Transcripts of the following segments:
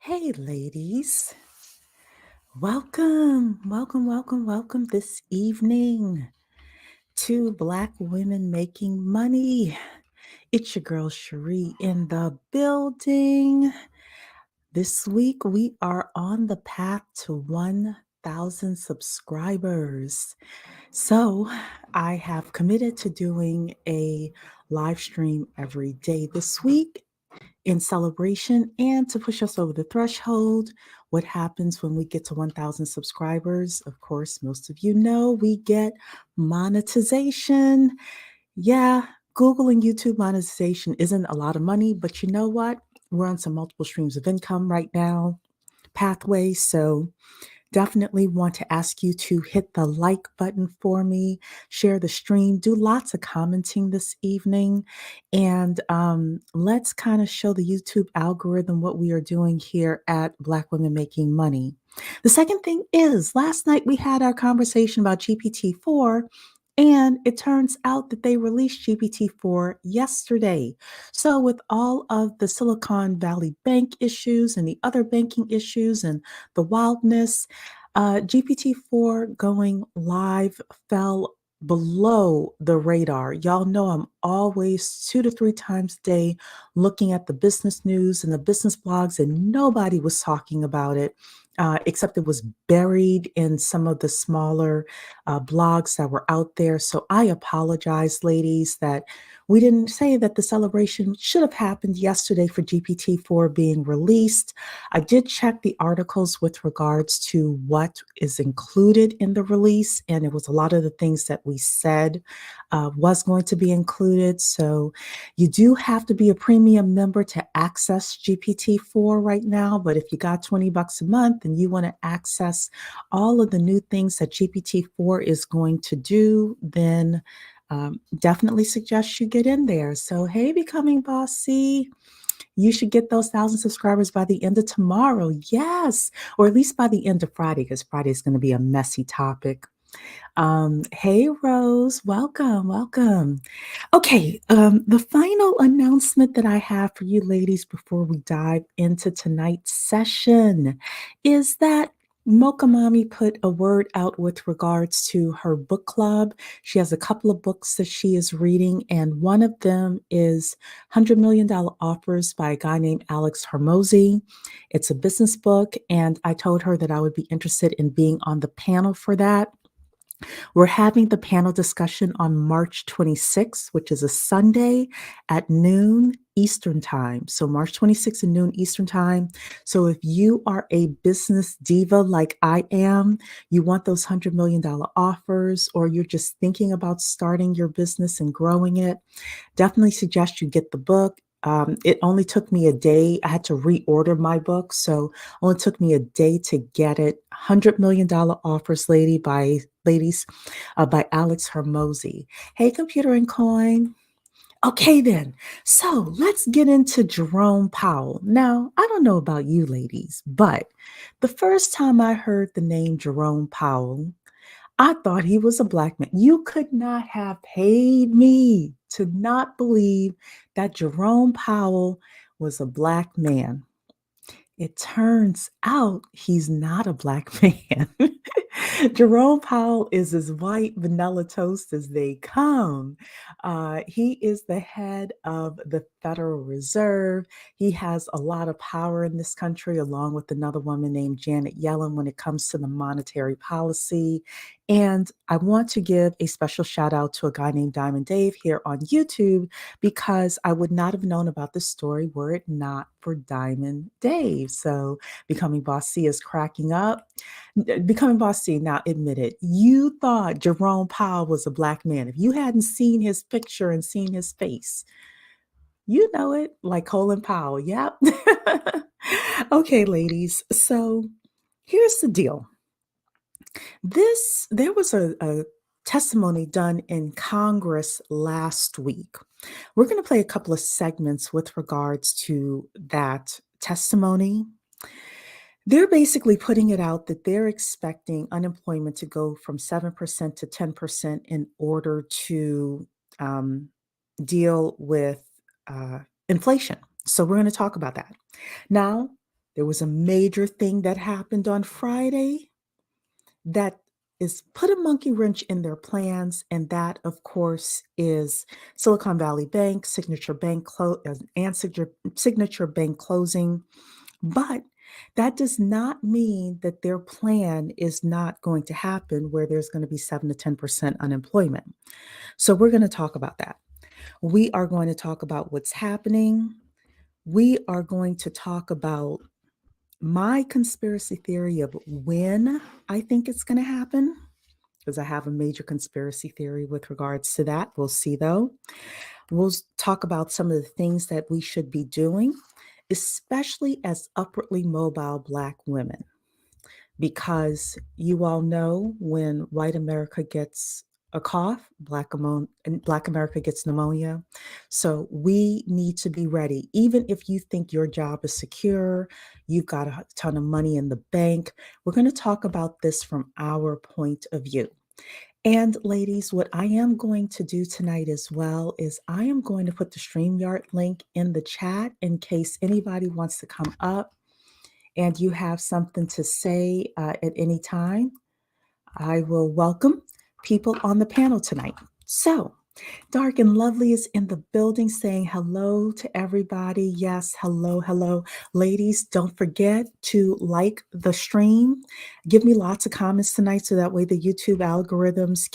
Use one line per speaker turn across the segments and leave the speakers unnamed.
Hey, ladies. Welcome this evening to Black Women Making Money. It's your girl Cherie in the building. This week, we are on the path to 1,000 subscribers. So, I have committed to doing a live stream every day this week in celebration and to push us over the threshold. What happens when we get to 1,000 subscribers? Of course, most of you know we get monetization. Yeah, Google and YouTube monetization isn't a lot of money, but you know what? We're on some multiple streams of income right now, pathways. So definitely want to ask you to hit the like button for me, share the stream, do lots of commenting this evening, and let's kind of show the YouTube algorithm what we are doing here at Black Women Making Money. The second thing is, last night we had our conversation about GPT-4. And it turns out that they released GPT-4 yesterday. So, with all of the Silicon Valley Bank issues and the other banking issues and the wildness, GPT-4 going live fell below the radar. Y'all know I'm always 2 to 3 times a day looking at the business news and the business blogs, and nobody was talking about it. Except it was buried in some of the smaller blogs that were out there. So I apologize, ladies, that we didn't say that the celebration should have happened yesterday for GPT-4 being released. I did check the articles with regards to what is included in the release, and it was a lot of the things that we said was going to be included. So you do have to be a premium member to access GPT-4 right now, but if you got 20 bucks a month and you want to access all of the new things that GPT-4 is going to do, then definitely suggest you get in there. So, hey, Becoming Bossy, you should get those 1,000 subscribers by the end of tomorrow. Yes, or at least by the end of Friday, because Friday is going to be a messy topic. Hey, Rose, welcome. Okay, the final announcement that I have for you ladies before we dive into tonight's session is that Mocha Mommy put a word out with regards to her book club. She has a couple of books that she is reading, and one of them is $100 Million Offers by a guy named Alex Hormozy. It's a business book, and I told her that I would be interested in being on the panel for that. We're having the panel discussion on March 26th, which is a Sunday at noon Eastern Time. So March 26th at noon Eastern Time. So if you are a business diva like I am, you want those $100 million offers, or you're just thinking about starting your business and growing it, definitely suggest you get the book. It only took me a day. I had to reorder my book, so only took me a day to get it. $100 Million Offers Ladies by Alex Hormozy. Hey, Computer and Coin. Okay, then. So let's get into Jerome Powell. Now, I don't know about you ladies, but the first time I heard the name Jerome Powell, I thought he was a Black man. You could not have paid me to not believe that Jerome Powell was a Black man. It turns out he's not a Black man. Jerome Powell is as white vanilla toast as they come. He is the head of the Federal Reserve. He has a lot of power in this country, along with another woman named Janet Yellen, when it comes to the monetary policy. And I want to give a special shout out to a guy named Diamond Dave here on YouTube, because I would not have known about this story were it not for Diamond Dave. So Becoming Bossy is cracking up. Becoming Bossy, now admit it, you thought Jerome Powell was a Black man. If you hadn't seen his picture and seen his face, you know it, like Colin Powell. Yep. Okay, ladies. So here's the deal. There was a testimony done in Congress last week. We're going to play a couple of segments with regards to that testimony. They're basically putting it out that they're expecting unemployment to go from 7% to 10% in order to um, deal with inflation. So we're going to talk about that. Now, There was a major thing that happened on Friday that is put a monkey wrench in their plans, and that, of course, is Silicon Valley Bank, Signature Bank closing. But that does not mean that their plan is not going to happen, where there's going to be 7 to 10% unemployment. So we're going to talk about that. We are going to talk about what's happening. We are going to talk about my conspiracy theory of when I think it's going to happen, because I have a major conspiracy theory with regards to that. We'll see, though. We'll talk about some of the things that we should be doing, especially as upwardly mobile Black women, because you all know when white America gets a cough, Black America gets pneumonia. So we need to be ready. Even if you think your job is secure, you've got a ton of money in the bank, we're going to talk about this from our point of view. And ladies, what I am going to do tonight as well is I am going to put the StreamYard link in the chat in case anybody wants to come up and you have something to say at any time. I will welcome people on the panel tonight. So, Dark and Lovely is in the building saying hello to everybody. Yes, hello, hello. Ladies, don't forget to like the stream. Give me lots of comments tonight so that way the YouTube algorithms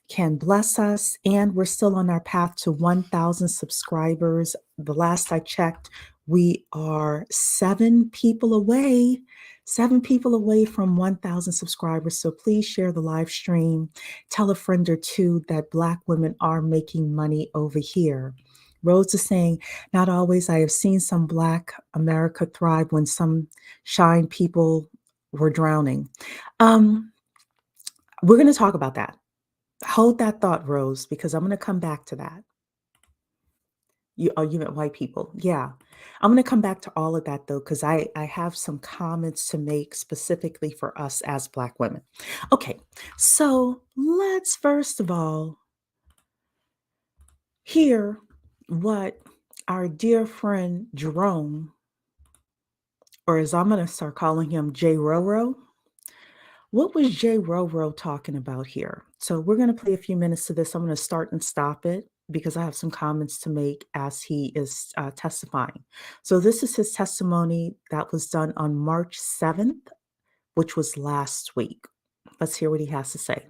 can bless us. And we're still on our path to 1,000 subscribers. The last I checked, we are 7 people away from 1,000 subscribers. So please share the live stream. Tell a friend or two that Black women are making money over here. Rose is saying, not always. I have seen some Black America thrive when some shine people were drowning. We're going to talk about that. Hold that thought, Rose, because I'm going to come back to that. You meant white people. Yeah. I'm going to come back to all of that, though, because I have some comments to make specifically for us as Black women. Okay. So let's first of all hear what our dear friend Jerome, or as I'm going to start calling him J. Roro, what was Jay Roro talking about here? So we're going to play a few minutes to this. I'm going to start and stop it because I have some comments to make as he is testifying. So this is his testimony that was done on March 7th, which was last week. Let's hear what he has to say.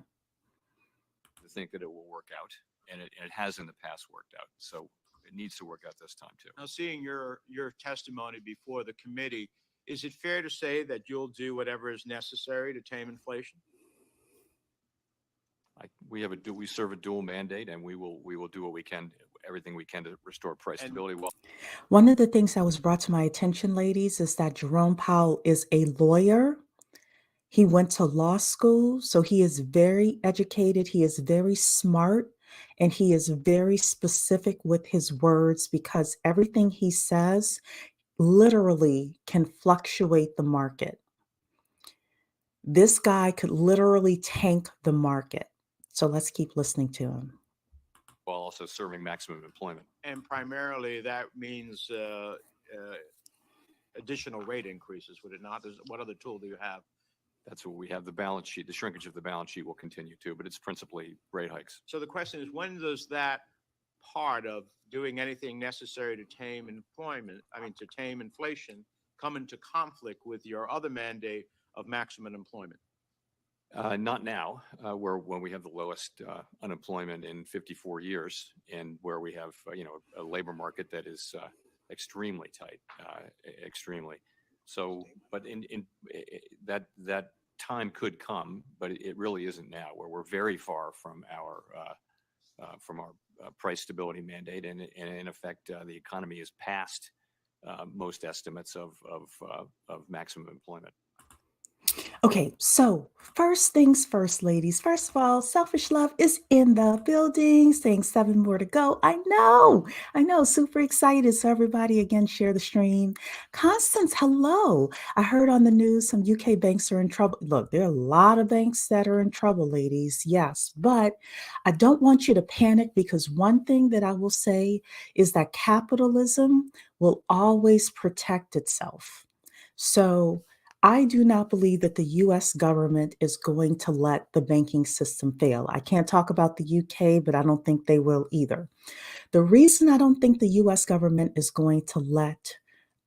To think that it will work out, and it has in the past worked out. So it needs to work out this time too.
Now, seeing your testimony before the committee, is it fair to say that you'll do whatever is necessary to tame inflation?
We serve a dual mandate, and we will do what we can, everything we can to restore price stability. Well,
one of the things that was brought to my attention, ladies, is that Jerome Powell is a lawyer. He went to law school, so he is very educated. He is very smart, and he is very specific with his words because everything he says literally can fluctuate the market. This guy could literally tank the market. So let's keep listening to him.
While also serving maximum employment.
And primarily that means additional rate increases, would it not? What other tool do you have?
That's what we have. The balance sheet, the shrinkage of the balance sheet will continue too, but it's principally rate hikes.
So the question is, when does that part of doing anything necessary to tame inflation, come into conflict with your other mandate of maximum employment?
Not now, when we have the lowest unemployment in 54 years, and where we have a labor market that is extremely tight, extremely. So, but in that time could come, but it really isn't now, where we're very far from our price stability mandate, and in effect, the economy is past most estimates of maximum employment.
Okay, so first things first, ladies. First of all, Selfish Love is in the building, saying 7 more to go. I know, super excited. So, everybody, again, share the stream. Constance, hello. I heard on the news some UK banks are in trouble. Look, there are a lot of banks that are in trouble, ladies. Yes, but I don't want you to panic because one thing that I will say is that capitalism will always protect itself. So, I do not believe that the US government is going to let the banking system fail. I can't talk about the UK, but I don't think they will either. The reason I don't think the US government is going to let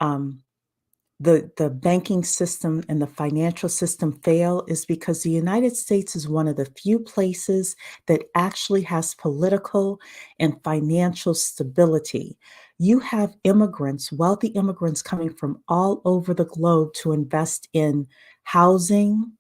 um, the banking system and the financial system fail is because the United States is one of the few places that actually has political and financial stability. You have immigrants, wealthy immigrants coming from all over the globe to invest in housing,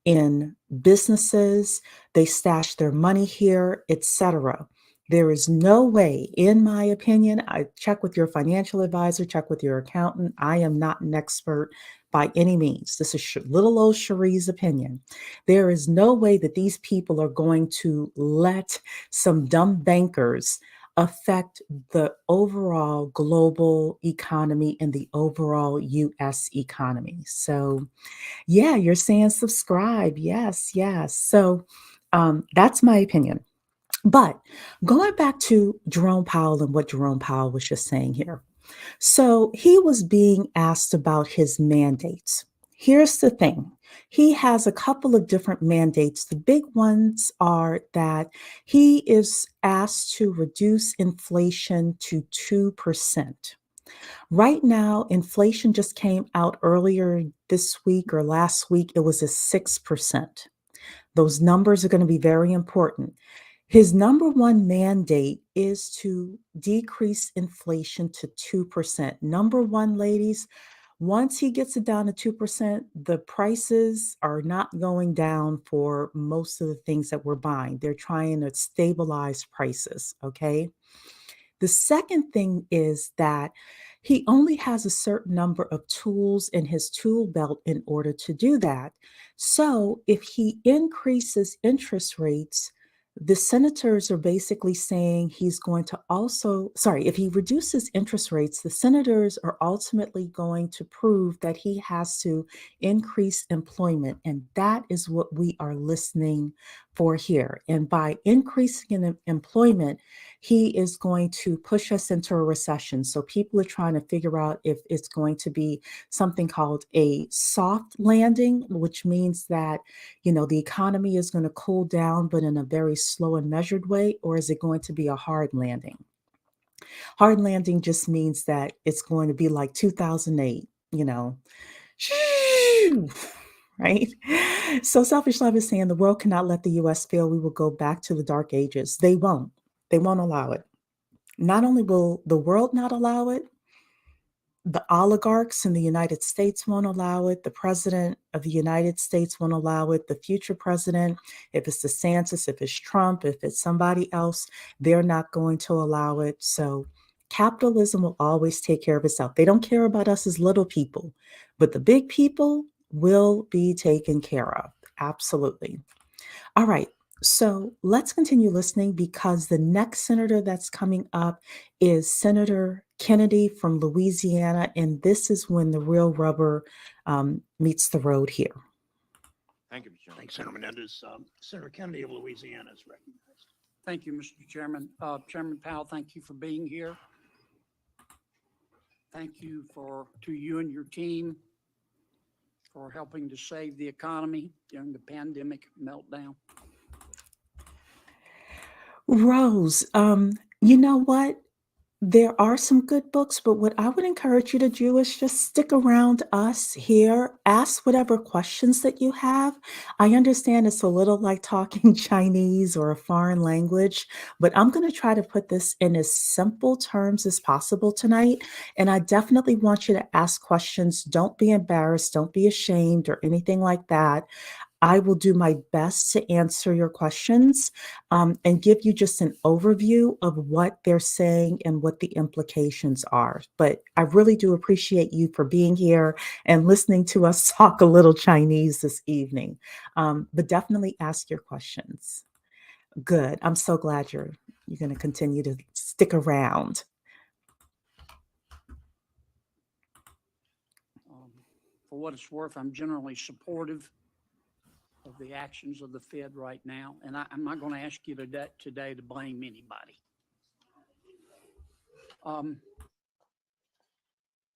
in businesses, they stash their money here, etc. There is no way, in my opinion, I check with your financial advisor, check with your accountant. I am not an expert by any means. This is little old Cherie's opinion. There is no way that these people are going to let some dumb bankers affect the overall global economy and the overall US economy. So, yeah, you're saying subscribe. Yes, yes. So that's my opinion. But going back to Jerome Powell and what Jerome Powell was just saying here. So he was being asked about his mandates. Here's the thing. He has a couple of different mandates. The big ones are that he is asked to reduce inflation to 2%. Right now, inflation just came out earlier this week or last week. It was at 6%. Those numbers are going to be very important. His number one mandate is to decrease inflation to 2%. Number one, ladies, once he gets it down to 2%, the prices are not going down for most of the things that we're buying. They're trying to stabilize prices, okay? The second thing is that he only has a certain number of tools in his tool belt in order to do that. So if he increases interest rates, the senators are basically saying he's going to also, sorry, if he reduces interest rates, the senators are ultimately going to prove that he has to increase employment. And that is what we are listening for here. And by increasing employment, he is going to push us into a recession. So people are trying to figure out if it's going to be something called a soft landing, which means that, the economy is going to cool down, but in a very slow and measured way, or is it going to be a hard landing? Hard landing just means that it's going to be like 2008, right? So Selfish Love is saying the world cannot let the US fail. We will go back to the dark ages. They won't. They won't allow it. Not only will the world not allow it, the oligarchs in the United States won't allow it. The president of the United States won't allow it. The future president, if it's DeSantis, if it's Trump, if it's somebody else, they're not going to allow it. So capitalism will always take care of itself. They don't care about us as little people, but the big people will be taken care of. Absolutely. All right. So let's continue listening because the next senator that's coming up is Senator Kennedy from Louisiana. And this is when the real rubber meets the road here.
Thank you, Mr. Chairman.
Thanks, Senator Menendez. Senator Kennedy of Louisiana is recognized.
Thank you, Mr. Chairman. Chairman Powell, thank you for being here. Thank you to you and your team for helping to save the economy during the pandemic meltdown.
Rose, you know what? There are some good books, but what I would encourage you to do is just stick around us here. Ask whatever questions that you have. I understand it's a little like talking Chinese or a foreign language, but I'm going to try to put this in as simple terms as possible tonight. And I definitely want you to ask questions. Don't be embarrassed. Don't be ashamed or anything like that. I will do my best to answer your questions and give you just an overview of what they're saying and what the implications are. But I really do appreciate you for being here and listening to us talk a little Chinese this evening. But definitely ask your questions. Good. I'm so glad you're going to continue to stick around.
For what it's worth, I'm generally supportive of the actions of the Fed right now, and I'm not going to ask you today to blame anybody.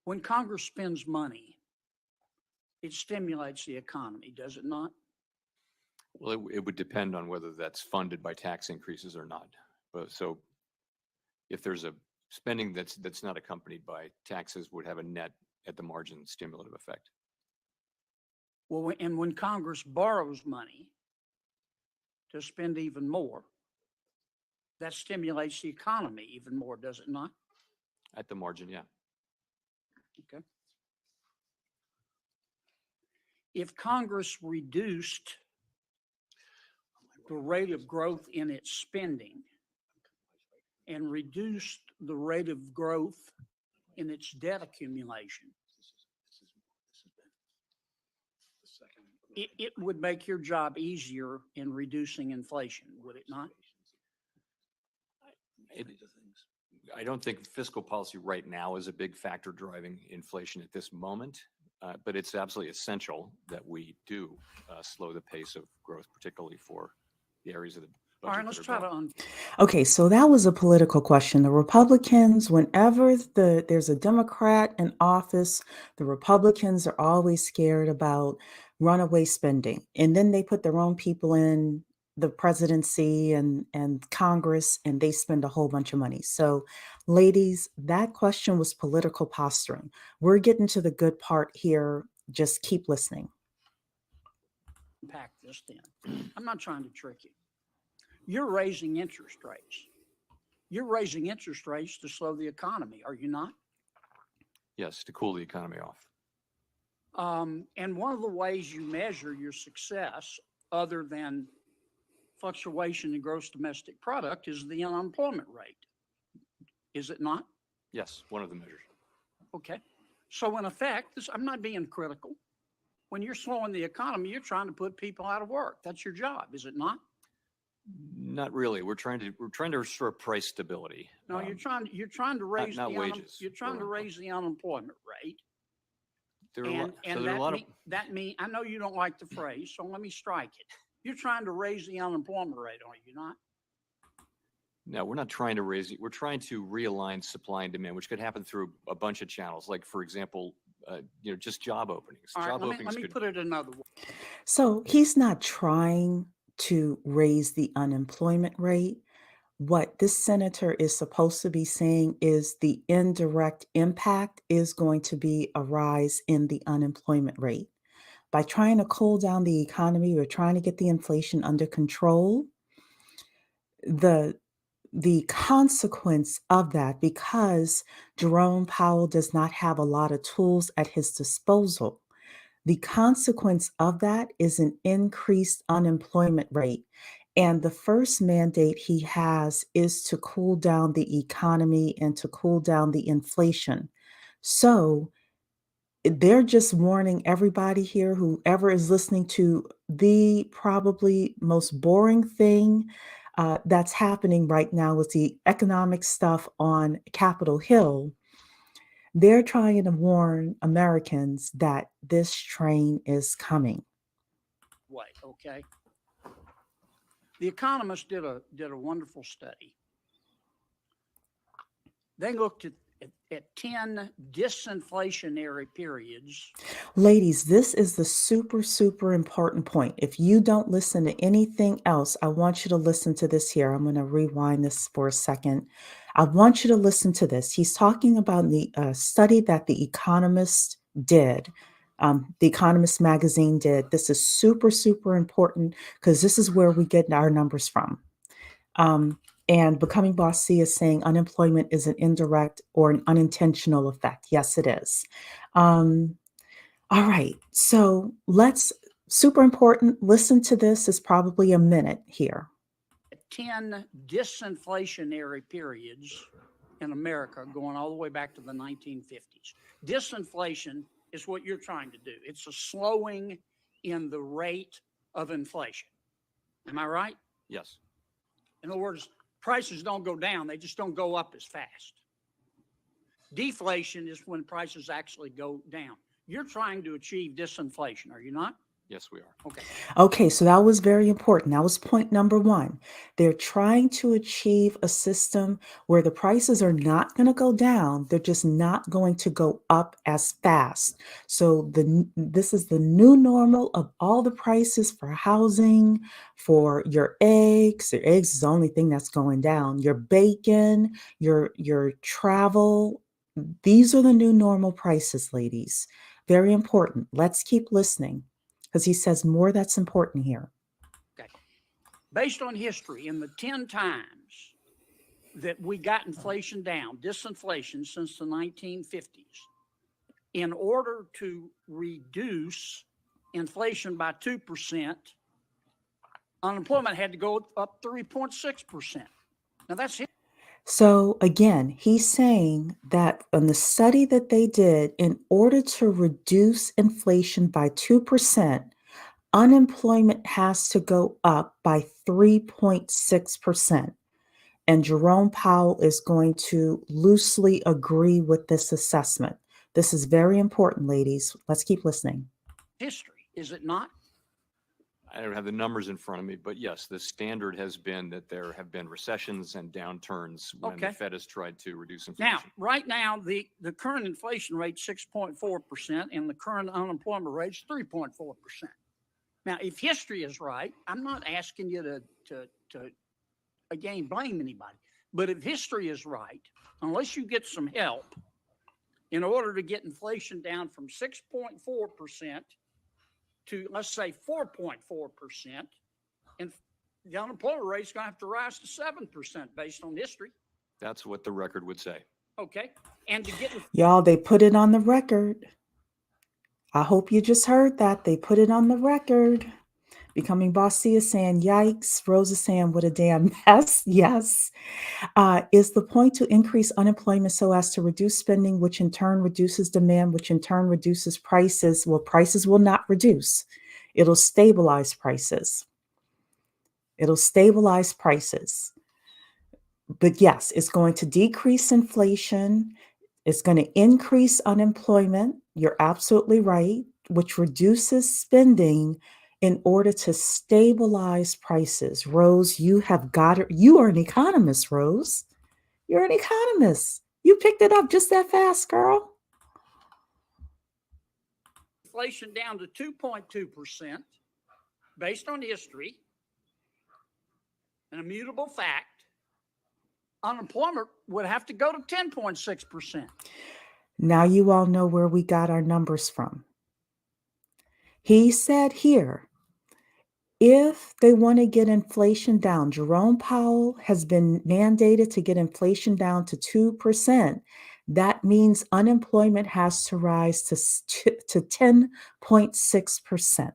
When Congress spends money, it stimulates the economy, does it not?
Well, it would depend on whether that's funded by tax increases or not. But so if there's a spending that's not accompanied by taxes, would have a net at the margin stimulative effect.
Well, and when Congress borrows money to spend even more, that stimulates the economy even more, does it not?
At the margin, yeah.
Okay. If Congress reduced the rate of growth in its spending and reduced the rate of growth in its debt accumulation, it would make your job easier in reducing inflation, would it not?
I don't think fiscal policy right now is a big factor driving inflation at this moment, but it's absolutely essential that we do slow the pace of growth, particularly for the areas of the budget.
All right, let's try to
Okay, so that was a political question. The Republicans, whenever there's a Democrat in office, the Republicans are always scared about runaway spending. And then they put their own people in the presidency and Congress, and they spend a whole bunch of money. So, ladies, that question was political posturing. We're getting to the good part here. Just keep listening.
unpack this then. I'm not trying to trick you. You're raising interest rates. You're raising interest rates to slow the economy, are you not?
Yes, to cool the economy off.
And one of the ways you measure your success, other than fluctuation in gross domestic product, is the unemployment rate. Is it not?
Yes, one of the measures.
Okay. So in effect, I'm not being critical. When you're slowing the economy, you're trying to put people out of work. That's your job, is it not?
Not really. We're trying to restore price stability.
No, you're trying to raise
not wages.
You're trying to raise the unemployment rate.
There are a lot, so
And
there are a lot of
that mean, I know you don't like the phrase, so let me strike it. You're trying to raise the unemployment rate, are you not?
No, we're not trying to raise it. We're trying to realign supply and demand, which could happen through a bunch of channels. Like, for example, just job openings.
All right,
Job
let
openings
me
could.
put it another way.
So he's not trying to raise the unemployment rate. What this senator is supposed to be saying is the indirect impact is going to be a rise in the unemployment rate. By trying to cool down the economy, we're trying to get the inflation under control. The consequence of that, because Jerome Powell does not have a lot of tools at his disposal, the consequence of that is an increased unemployment rate. And the first mandate he has is to cool down the economy and to cool down the inflation. So they're just warning everybody here, whoever is listening to the probably most boring thing that's happening right now with the economic stuff on Capitol Hill. They're trying to warn Americans that this train is coming.
Wait, okay. The Economist did a wonderful study. They looked at 10 disinflationary periods.
Ladies, this is the super, super important point. If you don't listen to anything else, I want you to listen to this here. I'm going to rewind this for a second. I want you to listen to this. He's talking about the study that The Economist did. The Economist magazine did. This is super, super important because this is where we get our numbers from. And Becoming Boss C is saying unemployment is an indirect or an unintentional effect. Yes, it is. All right. So let's super important. Listen to this. It's probably a minute here.
10 disinflationary periods in America going all the way back to the 1950s. Disinflation is what you're trying to do. It's a slowing in the rate of inflation. Am I right?
Yes.
In other words, prices don't go down, they just don't go up as fast. Deflation is when prices actually go down. You're trying to achieve disinflation, are you not?
Yes, we are.
Okay.
Okay, so that was very important. That was point number one. They're trying to achieve a system where the prices are not going to go down. They're just not going to go up as fast. So this is the new normal of all the prices for housing, for your eggs. Your eggs is the only thing that's going down. Your bacon, your travel. These are the new normal prices, ladies. Very important. Let's keep listening, because he says more that's important here.
Okay. Based on history, in the 10 times that we got inflation down, disinflation since the 1950s, in order to reduce inflation by 2%, unemployment had to go up 3.6%. Now that's it.
So again, he's saying that in the study that they did, in order to reduce inflation by 2%, unemployment has to go up by 3.6%. And Jerome Powell is going to loosely agree with this assessment. This is very important, ladies. Let's keep listening.
History, is it not?
I don't have the numbers in front of me, but yes, the standard has been that there have been recessions and downturns when the
Okay.
Fed has tried to reduce inflation.
Now, right now, the current inflation rate is 6.4%, and the current unemployment rate is 3.4%. Now, if history is right, I'm not asking you to again blame anybody, but if history is right, unless you get some help, in order to get inflation down from 6.4% to, let's say, 4.4%, and the unemployment rate is going to have to rise to 7% based on history.
That's what the record would say.
Okay. And to get
Y'all, they put it on the record. I hope you just heard that. They put it on the record. Becoming Bossy is saying, yikes. Rose is saying, what a damn mess. Yes. Is the point to increase unemployment so as to reduce spending, which in turn reduces demand, which in turn reduces prices? Well, prices will not reduce. It'll stabilize prices. It'll stabilize prices. But yes, it's going to decrease inflation. It's going to increase unemployment. You're absolutely right, which reduces spending in order to stabilize prices. Rose, you have got it. You are an economist, Rose. You're an economist. You picked it up just that fast, girl.
inflation down to 2.2% based on history, an immutable fact, unemployment would have to go to 10.6%.
Now you all know where we got our numbers from. He said here, if they want to get inflation down, Jerome Powell has been mandated to get inflation down to 2%. That means unemployment has to rise to 10.6%.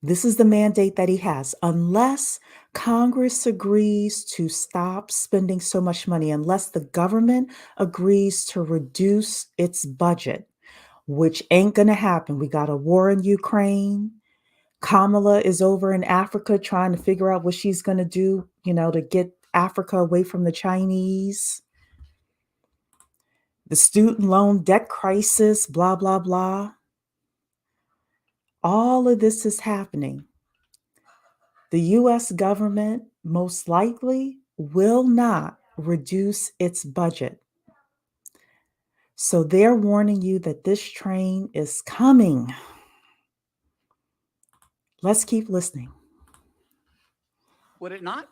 This is the mandate that he has. Unless Congress agrees to stop spending so much money, unless the government agrees to reduce its budget, which ain't going to happen. We got a war in Ukraine. Kamala is over in Africa trying to figure out what she's going to do, to get Africa away from the Chinese. The student loan debt crisis, blah, blah, blah. All of this is happening. The U.S. government most likely will not reduce its budget. So they're warning you that this train is coming. Let's keep listening.
Would it not?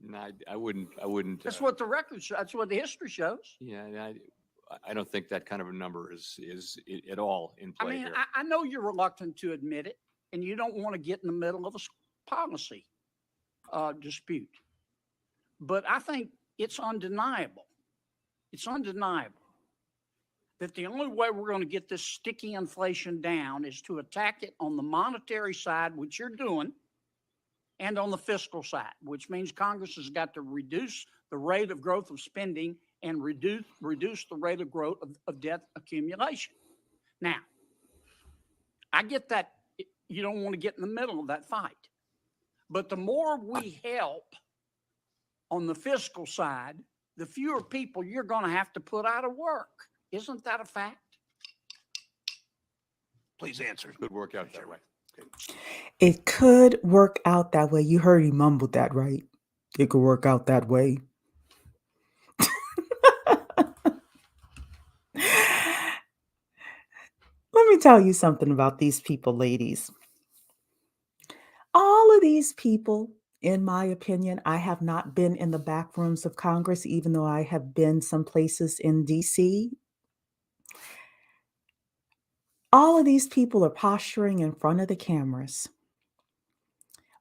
No, I wouldn't.
That's what the record shows. That's what the history shows.
Yeah, I don't think that kind of a number is at all in
I
play
mean,
here.
I know you're reluctant to admit it, and you don't want to get in the middle of a policy dispute. But I think it's undeniable. It's undeniable that the only way we're going to get this sticky inflation down is to attack it on the monetary side, which you're doing, and on the fiscal side, which means Congress has got to reduce the rate of growth of spending and reduce the rate of growth of debt accumulation. Now, I get that you don't want to get in the middle of that fight, but the more we help on the fiscal side, the fewer people you're going to have to put out of work. Isn't that a fact?
Please answer.
Could work out that way.
It could work out that way. You heard he mumbled that, right? It could work out that way. Let me tell you something about these people, ladies. All of these people, in my opinion, I have not been in the back rooms of Congress, even though I have been some places in DC. All of these people are posturing in front of the cameras.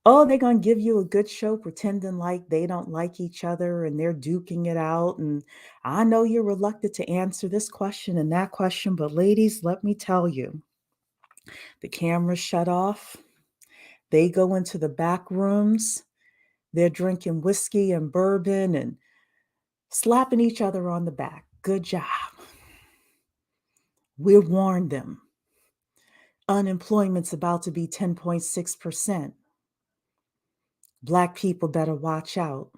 Oh, they're going to give you a good show pretending like they don't like each other and they're duking it out. And I know you're reluctant to answer this question and that question, but ladies, let me tell you, the cameras shut off. They go into the back rooms. They're drinking whiskey and bourbon and slapping each other on the back. Good job. We warned them. Unemployment's about to be 10.6%. Black people better watch out.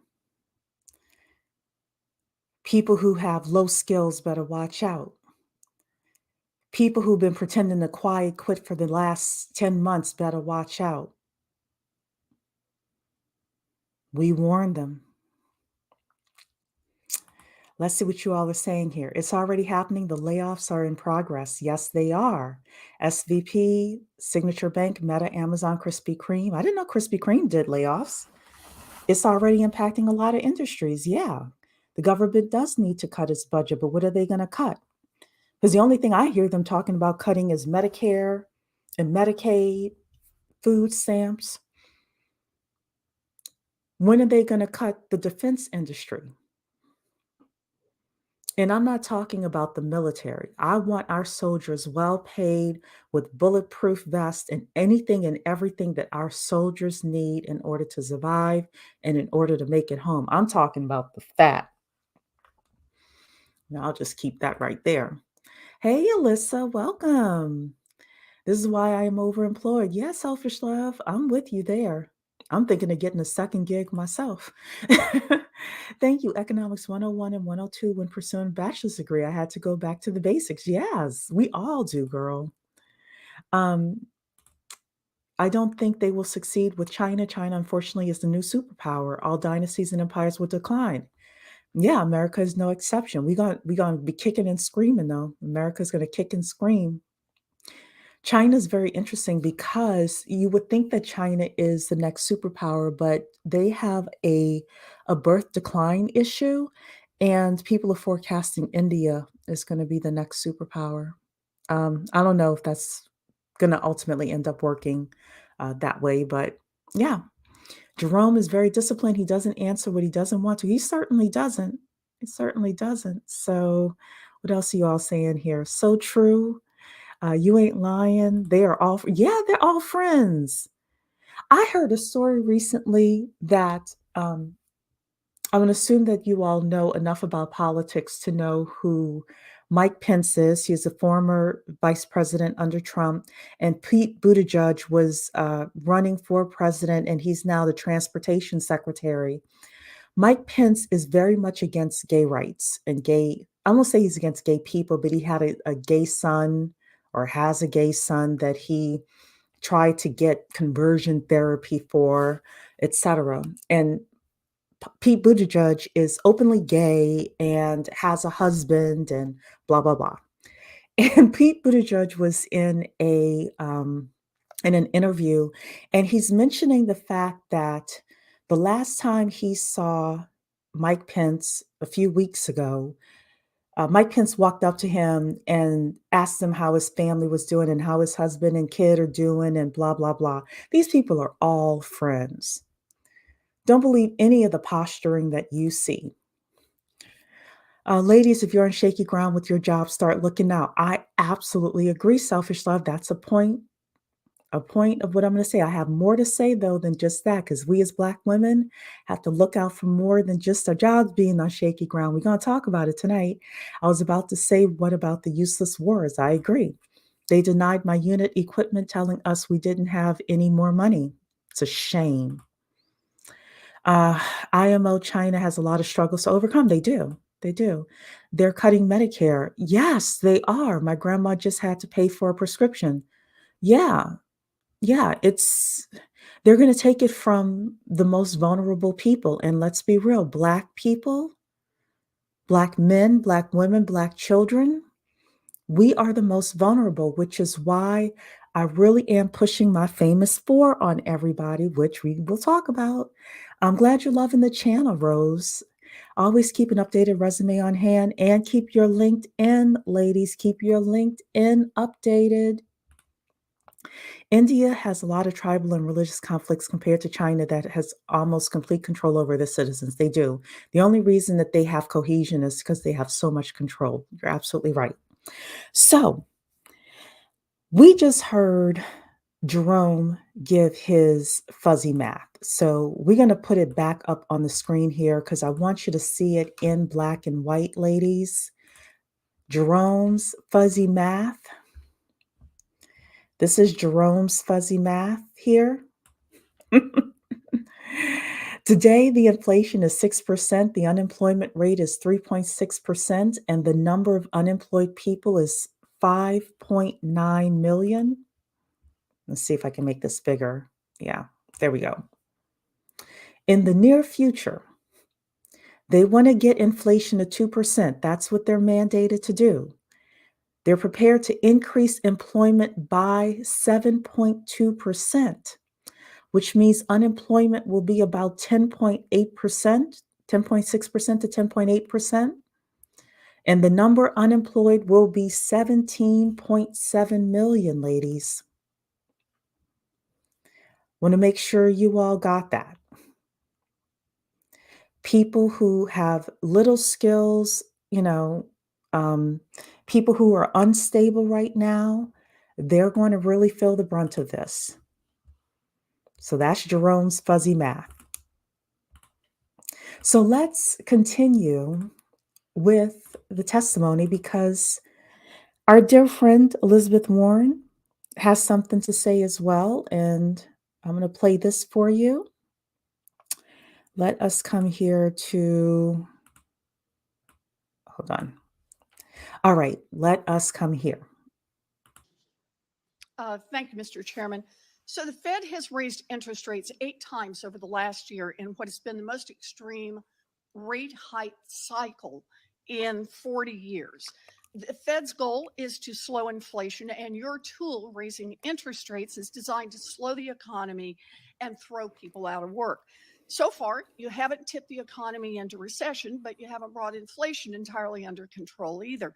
People who have low skills better watch out. People who've been pretending to quiet quit for the last 10 months better watch out. We warned them. Let's see what you all are saying here. It's already happening. The layoffs are in progress. Yes, they are. SVP, Signature Bank, Meta, Amazon, Krispy Kreme. I didn't know Krispy Kreme did layoffs. It's already impacting a lot of industries. Yeah, the government does need to cut its budget, but what are they going to cut? Because the only thing I hear them talking about cutting is Medicare and Medicaid, food stamps. When are they going to cut the defense industry? And I'm not talking about the military. I want our soldiers well paid with bulletproof vests and anything and everything that our soldiers need in order to survive and in order to make it home. I'm talking about the fat. Now, I'll just keep that right there. Hey, Alyssa, welcome. This is why I am overemployed. Yeah, selfish love. I'm with you there. I'm thinking of getting a second gig myself. Thank you. Economics 101 and 102 when pursuing bachelor's degree. I had to go back to the basics. Yes, we all do, girl. I don't think they will succeed with China. China, unfortunately, is the new superpower. All dynasties and empires will decline. Yeah, America is no exception. We're gonna be kicking and screaming, though. America's gonna kick and scream. China is very interesting because you would think that China is the next superpower, but they have a birth decline issue, and people are forecasting India is going to be the next superpower. I don't know if that's going to ultimately end up working that way, but yeah, Jerome is very disciplined. He doesn't answer what he doesn't want to. He certainly doesn't. He certainly doesn't. So, what else are you all saying here? So true. You ain't lying. They are all, yeah, they're all friends. I heard a story recently that I'm going to assume that you all know enough about politics to know who Mike Pence is. He's a former vice president under Trump, and Pete Buttigieg was running for president, and he's now the transportation secretary. Mike Pence is very much against gay rights and I won't say he's against gay people, but he had a gay son or has a gay son that he tried to get conversion therapy for, etc. And Pete Buttigieg is openly gay and has a husband and blah, blah, blah. And Pete Buttigieg was in an interview, and he's mentioning the fact that the last time he saw Mike Pence a few weeks ago, Mike Pence walked up to him and asked him how his family was doing and how his husband and kid are doing and blah, blah, blah. These people are all friends. Don't believe any of the posturing that you see. Ladies, if you're on shaky ground with your job, start looking out. I absolutely agree, selfish love. That's a point of what I'm going to say. I have more to say though than just that, because we as Black women have to look out for more than just our jobs being on shaky ground. We're going to talk about it tonight. I was about to say, what about the useless wars? I agree. They denied my unit equipment, telling us we didn't have any more money. It's a shame. Uh, IMO China has a lot of struggles to overcome. They do. They do. They're cutting Medicare. Yes, they are. My grandma just had to pay for a prescription. Yeah, yeah, they're going to take it from the most vulnerable people. And let's be real, Black people, Black men, Black women, Black children, we are the most vulnerable, which is why I really am pushing my famous four on everybody, which we will talk about. I'm glad you're loving the channel, Rose. Always keep an updated resume on hand and keep your LinkedIn, ladies, keep your LinkedIn updated. India has a lot of tribal and religious conflicts compared to China that has almost complete control over their citizens. They do. The only reason that they have cohesion is because they have so much control. You're absolutely right. So, we just heard Jerome give his fuzzy math. So, we're going to put it back up on the screen here because I want you to see it in black and white, ladies. Jerome's fuzzy math. This is Jerome's fuzzy math here. Today, the inflation is 6%, the unemployment rate is 3.6%, and the number of unemployed people is 5.9 million. Let's see if I can make this bigger. Yeah, there we go. In the near future, they want to get inflation to 2%. That's what they're mandated to do. They're prepared to increase employment by 7.2%. Which means unemployment will be about 10.8%, 10.6% to 10.8%. And the number unemployed will be 17.7 million, ladies. Want to make sure you all got that. People who have little skills, people who are unstable right now, they're going to really feel the brunt of this. So that's Jerome's fuzzy math. So let's continue with the testimony because our dear friend Elizabeth Warren has something to say as well. And I'm going to play this for you. Let us come here to, hold on. All right, let us come here.
Thank you, Mr. Chairman. So the Fed has raised interest rates 8 times over the last year in what has been the most extreme rate hike cycle in 40 years. The Fed's goal is to slow inflation, and your tool, raising interest rates, is designed to slow the economy and throw people out of work. So far, you haven't tipped the economy into recession, but you haven't brought inflation entirely under control either.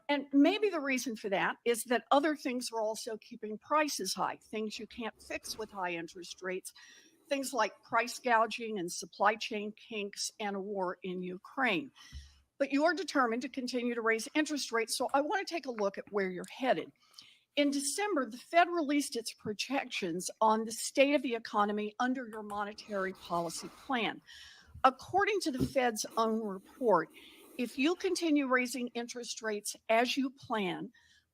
And maybe the reason for that is that other things are also keeping prices high, things you can't fix with high interest rates, things like price gouging and supply chain kinks and a war in Ukraine. But you are determined to continue to raise interest rates, so I want to take a look at where you're headed. In December, the Fed released its projections on the state of the economy under your monetary policy plan. According to the Fed's own report, if you continue raising interest rates as you plan,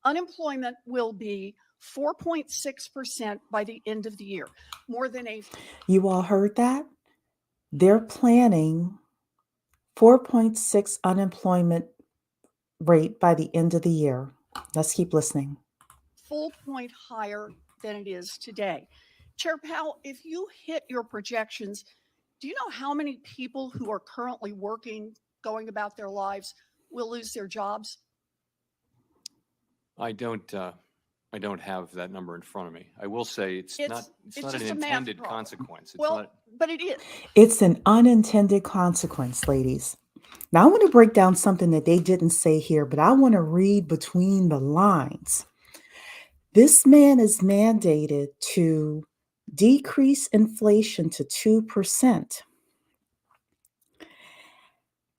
unemployment will be 4.6% by the end of the year, more than a...
You all heard that? They're planning 4.6 unemployment rate by the end of the year. Let's keep listening.
full point higher than it is today. Chair Powell, if you hit your projections, do you know how many people who are currently working, going about their lives, will lose their jobs?
I don't have that number in front of me. I will say it's not an
just a math
intended
problem.
consequence. It's
Well,
not.
but it is.
It's an unintended consequence, ladies. Now, I want to break down something that they didn't say here, but I want to read between the lines. This man is mandated to decrease inflation to 2%.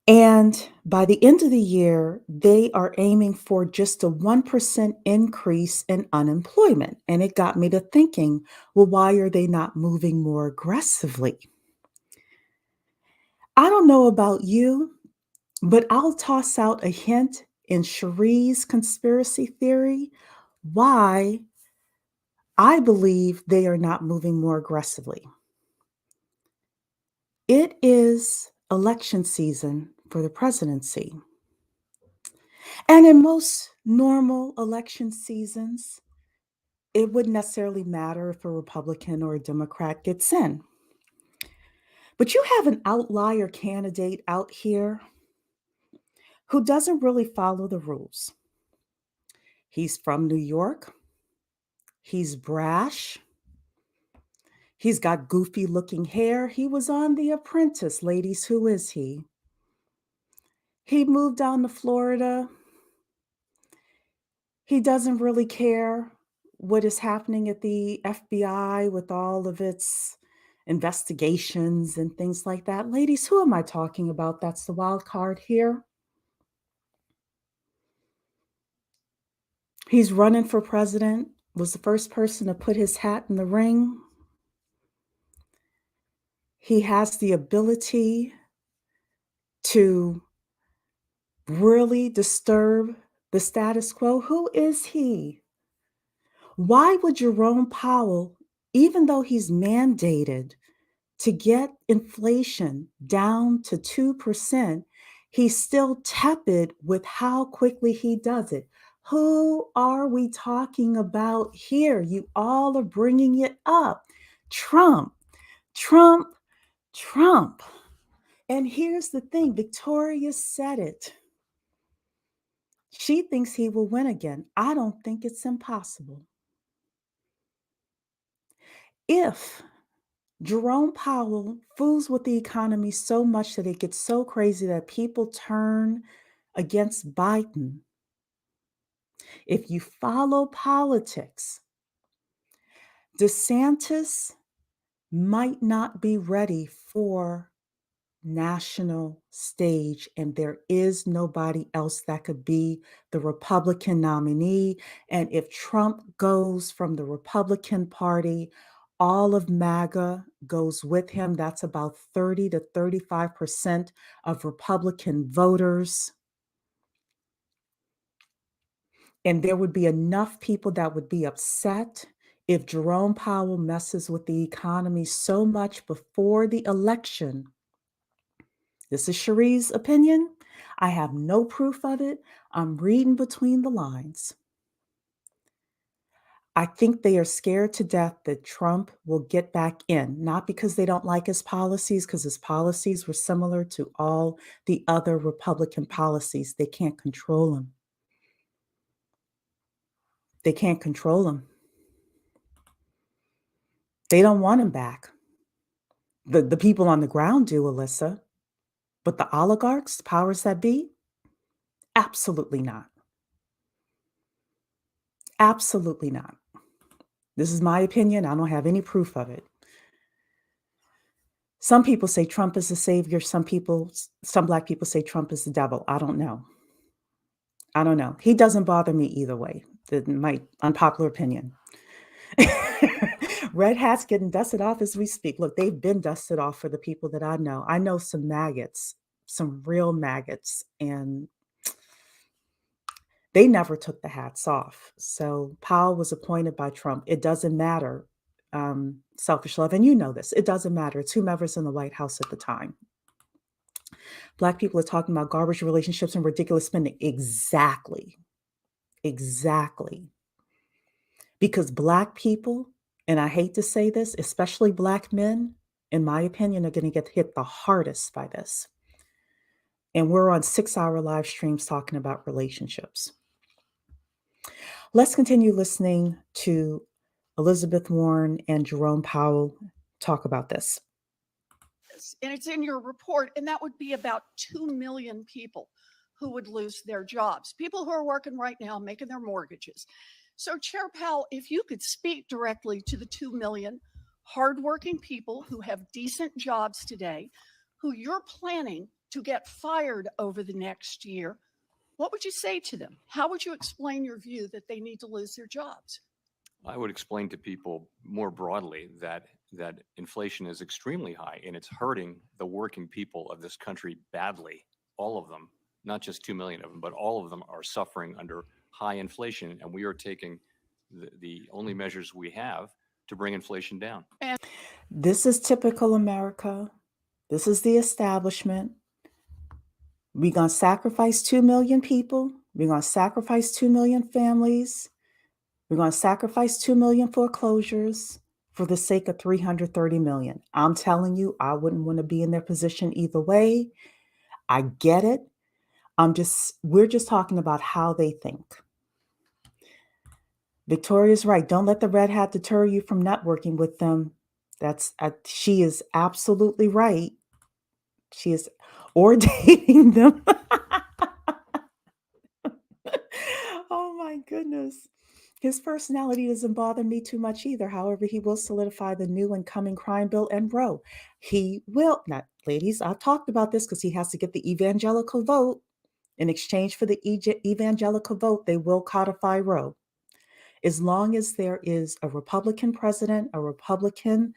And by the end of the year, they are aiming for just a 1% increase in unemployment. And it got me to thinking, well, why are they not moving more aggressively? I don't know about you, but I'll toss out a hint in Cherie's conspiracy theory why I believe they are not moving more aggressively. It is election season for the presidency. And in most normal election seasons, it wouldn't necessarily matter if a Republican or a Democrat gets in. But you have an outlier candidate out here who doesn't really follow the rules. He's from New York. He's brash. He's got goofy looking hair. He was on The Apprentice. Ladies, who is he? He moved down to Florida. He doesn't really care what is happening at the FBI with all of its investigations and things like that. Ladies, who am I talking about? That's the wild card here. He's running for president, was the first person to put his hat in the ring. He has the ability to really disturb the status quo. Who is he? Why would Jerome Powell, even though he's mandated to get inflation down to 2%, he's still tepid with how quickly he does it? Who are we talking about here? You all are bringing it up. Trump, Trump, Trump. And here's the thing, Victoria said it. She thinks he will win again. I don't think it's impossible. If Jerome Powell fools with the economy so much that it gets so crazy that people turn against Biden, if you follow politics, DeSantis might not be ready for national stage, and there is nobody else that could be the Republican nominee. And if Trump goes from the Republican Party, all of MAGA goes with him. That's about 30 to 35% of Republican voters. And there would be enough people that would be upset if Jerome Powell messes with the economy so much before the election. This is Cherie's opinion. I have no proof of it. I'm reading between the lines. I think they are scared to death that Trump will get back in, not because they don't like his policies, because his policies were similar to all the other Republican policies. They can't control him. They can't control him. They don't want him back. The people on the ground do, Alyssa. But the oligarchs, powers that be, absolutely not. Absolutely not. This is my opinion. I don't have any proof of it. Some people say Trump is the savior. Some Black people say Trump is the devil. I don't know. I don't know. He doesn't bother me either way. My unpopular opinion. Red hats getting dusted off as we speak. Look, they've been dusted off for the people that I know. I know some maggots, some real maggots, and they never took the hats off. So Powell was appointed by Trump. It doesn't matter. Selfish love, and you know this. It doesn't matter. It's whomever's in the White House at the time. Black people are talking about garbage relationships and ridiculous spending. Exactly. Exactly. Because Black people, and I hate to say this, especially Black men, in my opinion, are going to get hit the hardest by this. And we're on 6-hour live streams talking about relationships. Let's continue listening to Elizabeth Warren and Jerome Powell talk about this.
And it's in your report, and that would be about 2 million people who would lose their jobs, people who are working right now, making their mortgages. So Chair Powell, if you could speak directly to the 2 million hardworking people who have decent jobs today, who you're planning to get fired over the next year, what would you say to them? How would you explain your view that they need to lose their jobs?
I would explain to people more broadly that inflation is extremely high and it's hurting the working people of this country badly. All of them, not just 2 million of them, but all of them are suffering under high inflation, and we are taking the only measures we have to bring inflation down.
This is typical America. This is the establishment. We're going to sacrifice 2 million people. We're going to sacrifice 2 million families. We're going to sacrifice 2 million foreclosures for the sake of 330 million. I'm telling you, I wouldn't want to be in their position either way. I get it. We're just talking about how they think. Victoria's right. Don't let the red hat deter you from networking with them. She is absolutely right. She is, or dating them. Oh my goodness. His personality doesn't bother me too much either. However, he will solidify the new and coming crime bill and Roe. He will. Now, ladies, I've talked about this because he has to get the evangelical vote. In exchange for the evangelical vote, they will codify Roe. As long as there is a Republican president, a Republican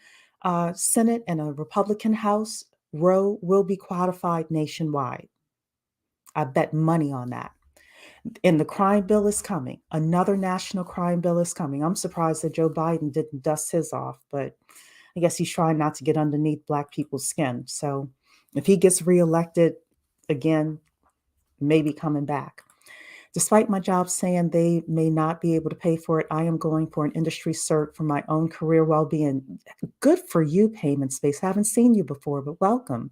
Senate, and a Republican House, Roe will be codified nationwide. I bet money on that. And the crime bill is coming. Another national crime bill is coming. I'm surprised that Joe Biden didn't dust his off, but I guess he's trying not to get underneath Black people's skin. So if he gets reelected again, maybe coming back. Despite my job saying they may not be able to pay for it, I am going for an industry cert for my own career well-being. Good for you, Payment Space. Haven't seen you before, but welcome.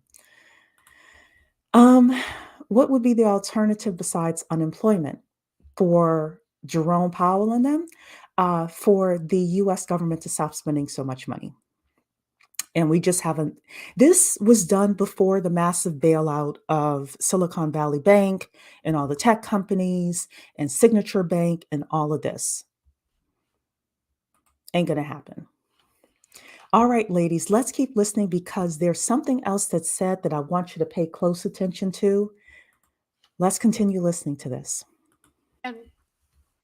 What would be the alternative besides unemployment for Jerome Powell and them, for the U.S. government to stop spending so much money? And we just haven't. This was done before the massive bailout of Silicon Valley Bank and all the tech companies and Signature Bank and all of this. Ain't going to happen. All right, ladies, let's keep listening because there's something else that's said that I want you to pay close attention to. Let's continue listening to this.
And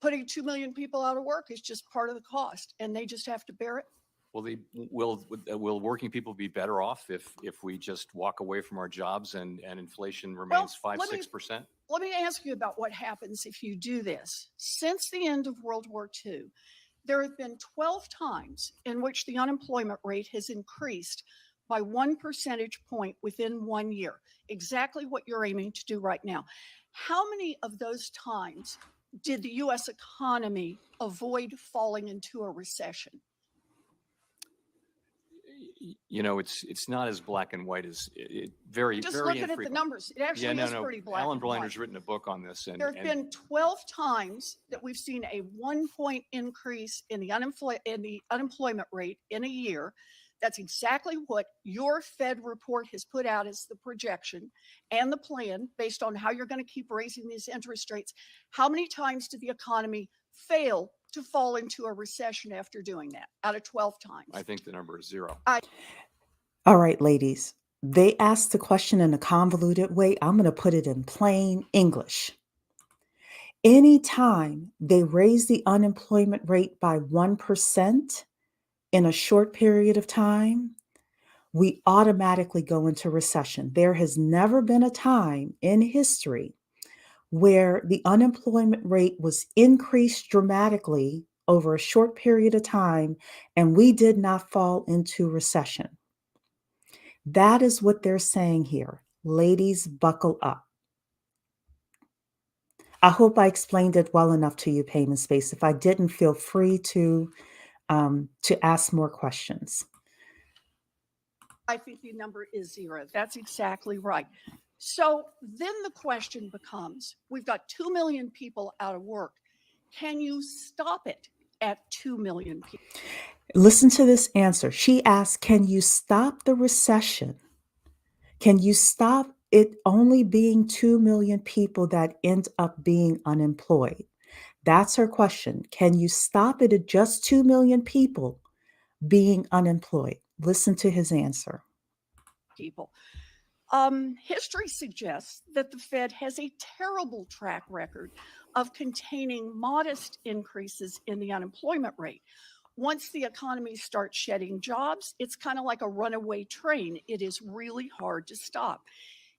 putting 2 million people out of work is just part of the cost, and they just have to bear it.
Will working people be better off if we just walk away from our jobs and inflation remains 5-6%?
Let me ask you about what happens if you do this. Since the end of World War II, there have been 12 times in which the unemployment rate has increased by 1 percentage point within 1 year, exactly what you're aiming to do right now. How many of those times did the U.S. economy avoid falling into a recession?
You know, it's not as black and white as very,
Just
very
looking at the numbers, it actually is pretty black
Alan
and white.
Blinder's written a book on this. And
there have been 12 times that we've seen a 1 point increase in the unemployment rate in a year. That's exactly what your Fed report has put out as the projection and the plan based on how you're going to keep raising these interest rates. How many times did the economy fail to fall into a recession after doing that? Out of 12 times.
I think the number is 0.
All right, ladies. They asked the question in a convoluted way. I'm going to put it in plain English. Anytime they raise the unemployment rate by 1% in a short period of time, we automatically go into recession. There has never been a time in history where the unemployment rate was increased dramatically over a short period of time and we did not fall into recession. That is what they're saying here. Ladies, buckle up. I hope I explained it well enough to you, Payment Space. If I didn't, feel free to ask more questions.
I think the number is 0. That's exactly right. So then the question becomes, we've got 2 million people out of work. Can you stop it at 2 million people?
Listen to this answer. She asked, can you stop the recession? Can you stop it only being 2 million people that end up being unemployed? That's her question. Can you stop it at just 2 million people being unemployed? Listen to his answer.
People. History suggests that the Fed has a terrible track record of containing modest increases in the unemployment rate. Once the economy starts shedding jobs, it's kind of like a runaway train. It is really hard to stop.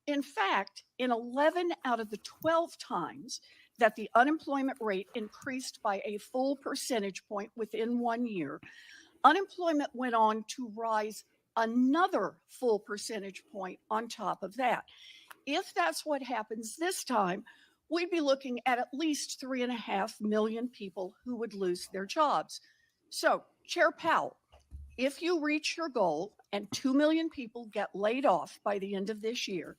In fact, in 11 out of the 12 times that the unemployment rate increased by a full percentage point within 1 year, unemployment went on to rise another full percentage point on top of that. If that's what happens this time, we'd be looking at least 3.5 million people who would lose their jobs. So, Chair Powell, if you reach your goal and 2 million people get laid off by the end of this year,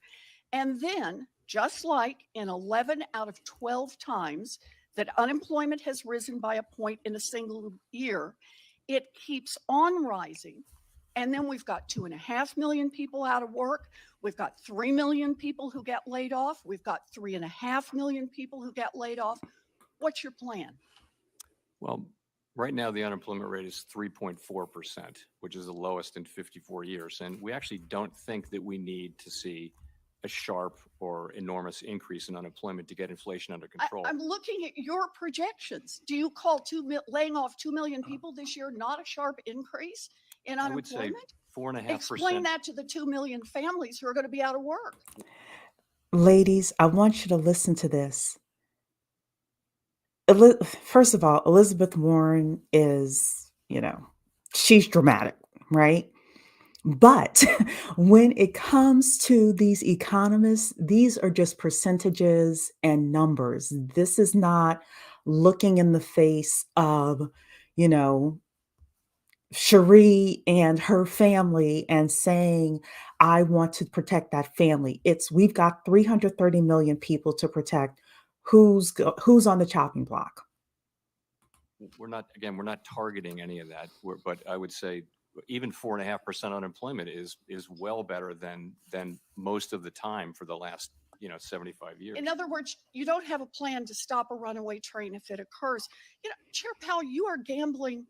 and then, just like in 11 out of 12 times that unemployment has risen by a point in a single year, it keeps on rising. And then we've got 2.5 million people out of work. We've got 3 million people who get laid off. We've got 3.5 million people who get laid off. What's your plan?
Well, right now the unemployment rate is 3.4%, which is the lowest in 54 years. And we actually don't think that we need to see a sharp or enormous increase in unemployment to get inflation under control.
I'm looking at your projections. Do you call laying off 2 million people this year not a sharp increase in
I would say
unemployment?
4.5%.
Explain that to the 2 million families who are going to be out of work.
Ladies, I want you to listen to this. First of all, Elizabeth Warren is, she's dramatic, right? But when it comes to these economists, these are just percentages and numbers. This is not looking in the face of, Cherie and her family and saying, I want to protect that family. We've got 330 million people to protect. Who's on the chopping block?
We're not targeting any of that. But I would say even 4.5% unemployment is well better than most of the time for the last 75 years.
In other words, you don't have a plan to stop a runaway train if it occurs. Chair Powell, you are gambling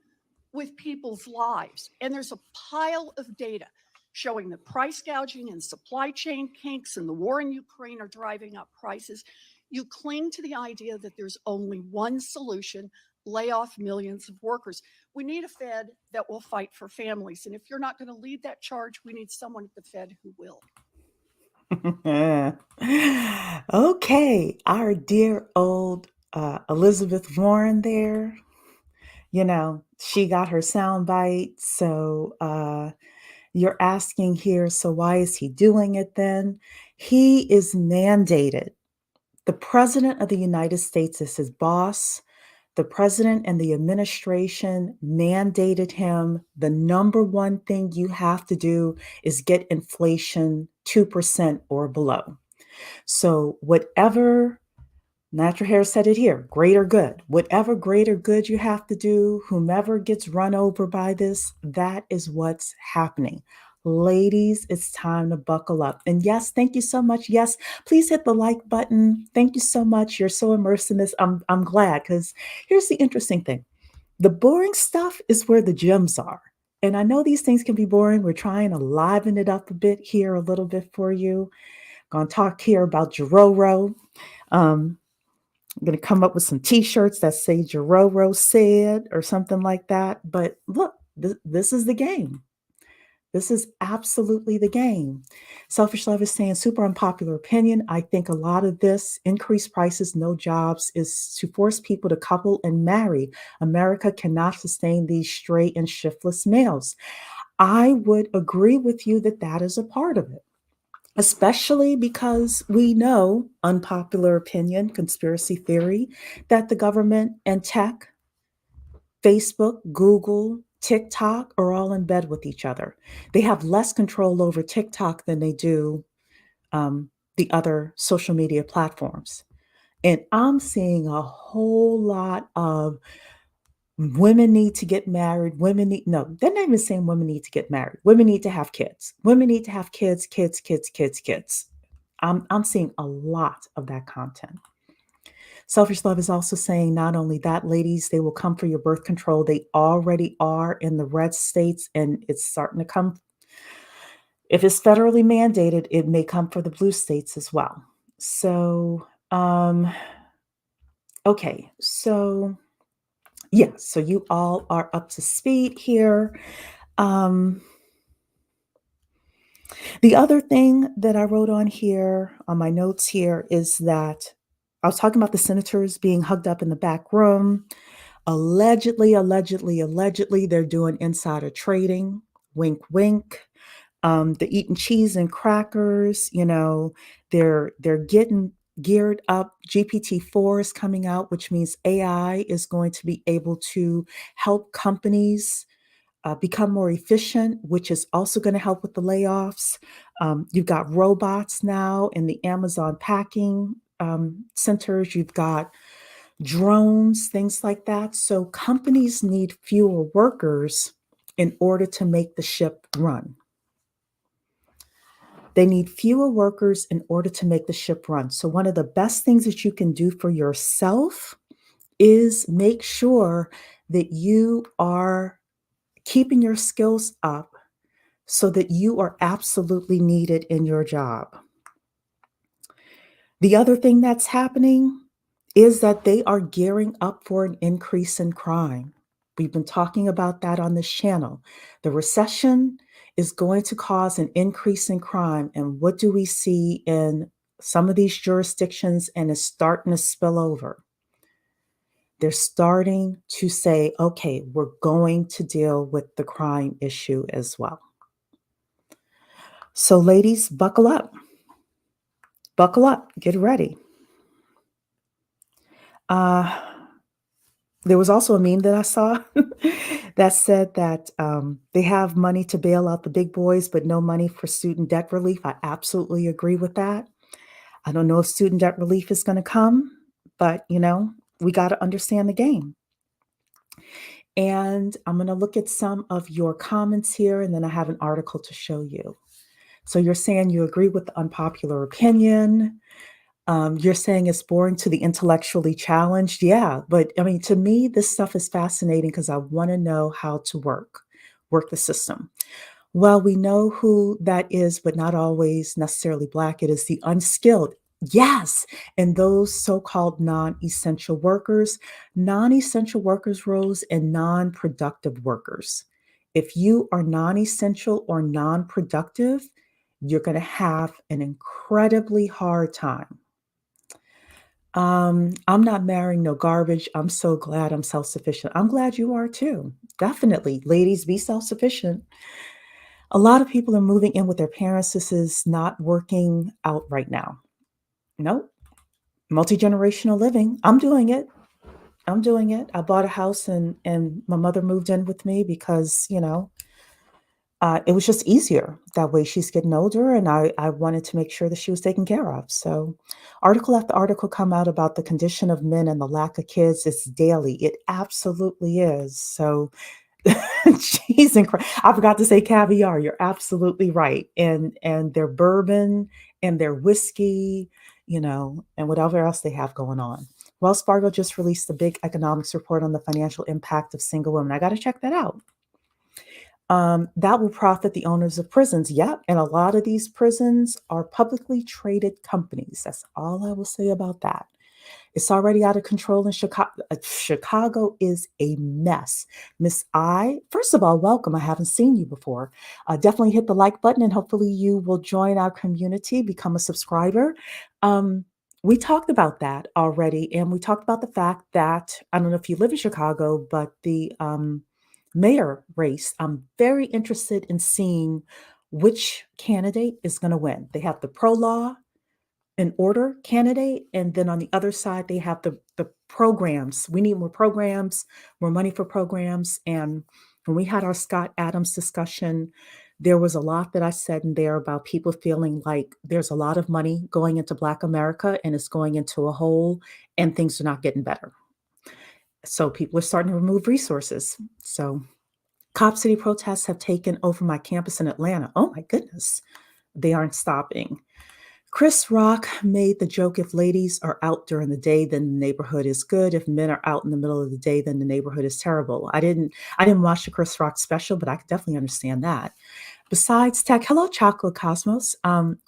with people's lives, and there's a pile of data showing that price gouging and supply chain kinks and the war in Ukraine are driving up prices. You cling to the idea that there's only one solution: lay off millions of workers. We need a Fed that will fight for families. And if you're not going to lead that charge, we need someone at the Fed who will.
Okay, our dear old Elizabeth Warren there, she got her sound bite. So you're asking here, so why is he doing it then? He is mandated. The president of the United States is his boss. The president and the administration mandated him. The number one thing you have to do is get inflation 2% or below. So whatever, Natural Hair said it here, greater good, whatever greater good you have to do, whomever gets run over by this, that is what's happening. Ladies, it's time to buckle up. And yes, thank you so much. Yes, please hit the like button. Thank you so much. You're so immersed in this. I'm glad, because here's the interesting thing. The boring stuff is where the gems are. And I know these things can be boring. We're trying to liven it up a bit here, a little bit for you. Going to talk here about Jerome. I'm going to come up with some t-shirts that say Jerome said or something like that. But look, this is the game. This is absolutely the game. Selfish Love is saying, super unpopular opinion. I think a lot of this increased prices, no jobs, is to force people to couple and marry. America cannot sustain these straight and shiftless males. I would agree with you that that is a part of it, especially because we know, unpopular opinion, conspiracy theory, that the government and tech, Facebook, Google, TikTok are all in bed with each other. They have less control over TikTok than they do the other social media platforms. And I'm seeing a whole lot of women need to get married. No, they're not even saying women need to get married. Women need to have kids. Women need to have kids. I'm seeing a lot of that content. Selfish Love is also saying, not only that, ladies, they will come for your birth control. They already are in the red states, and it's starting to come. If it's federally mandated, it may come for the blue states as well. So, okay. So, yeah, so you all are up to speed here. Um, the other thing that I wrote on here, on my notes here, is that I was talking about the senators being hugged up in the back room. Allegedly, they're doing insider trading. Wink, wink. They're eating cheese and crackers. They're getting geared up. GPT-4 is coming out, which means AI is going to be able to help companies become more efficient, which is also going to help with the layoffs. You've got robots now in the Amazon packing centers. You've got drones, things like that. So companies need fewer workers in order to make the ship run. They need fewer workers in order to make the ship run. So one of the best things that you can do for yourself is make sure that you are keeping your skills up so that you are absolutely needed in your job. The other thing that's happening is that they are gearing up for an increase in crime. We've been talking about that on this channel. The recession is going to cause an increase in crime. And what do we see in some of these jurisdictions? And it's starting to spill over. They're starting to say, okay, we're going to deal with the crime issue as well. So ladies, buckle up. Buckle up. Get ready. There was also a meme that I saw that said that they have money to bail out the big boys, but no money for student debt relief. I absolutely agree with that. I don't know if student debt relief is going to come, but we got to understand the game. And I'm going to look at some of your comments here, and then I have an article to show you. So you're saying you agree with the unpopular opinion. You're saying it's boring to the intellectually challenged. Yeah, but I mean, to me, this stuff is fascinating because I want to know how to work the system. Well, we know who that is, but not always necessarily Black. It is the unskilled. Yes. And those so-called non-essential workers, Rose, and non-productive workers. If you are non-essential or non-productive, you're going to have an incredibly hard time. I'm not marrying no garbage. I'm so glad I'm self-sufficient. I'm glad you are too. Definitely. Ladies, be self-sufficient. A lot of people are moving in with their parents. This is not working out right now. Nope. Multi-generational living. I'm doing it. I bought a house and my mother moved in with me because, it was just easier. That way she's getting older and I wanted to make sure that she was taken care of. So article after article come out about the condition of men and the lack of kids. It's daily. It absolutely is. So cheese and I forgot to say caviar. You're absolutely right. And their bourbon and their whiskey, and whatever else they have going on. Wells Fargo just released a big economics report on the financial impact of single women. I got to check that out. That will profit the owners of prisons. Yep. And a lot of these prisons are publicly traded companies. That's all I will say about that. It's already out of control in Chicago. Chicago is a mess. Miss I, first of all, welcome. I haven't seen you before. Definitely hit the like button and hopefully you will join our community, become a subscriber. We talked about that already. And we talked about the fact that, I don't know if you live in Chicago, but the mayor race, I'm very interested in seeing which candidate is going to win. They have the pro-law and order candidate, and then on the other side, they have the programs. We need more programs, more money for programs. And when we had our Scott Adams discussion, there was a lot that I said in there about people feeling like there's a lot of money going into Black America and it's going into a hole and things are not getting better. So people are starting to remove resources. So Cop City protests have taken over my campus in Atlanta. Oh my goodness, they aren't stopping. Chris Rock made the joke, if ladies are out during the day, then the neighborhood is good. If men are out in the middle of the day, then the neighborhood is terrible. I didn't watch the Chris Rock special, but I could definitely understand that. Besides tech, hello, Chocolate Cosmos.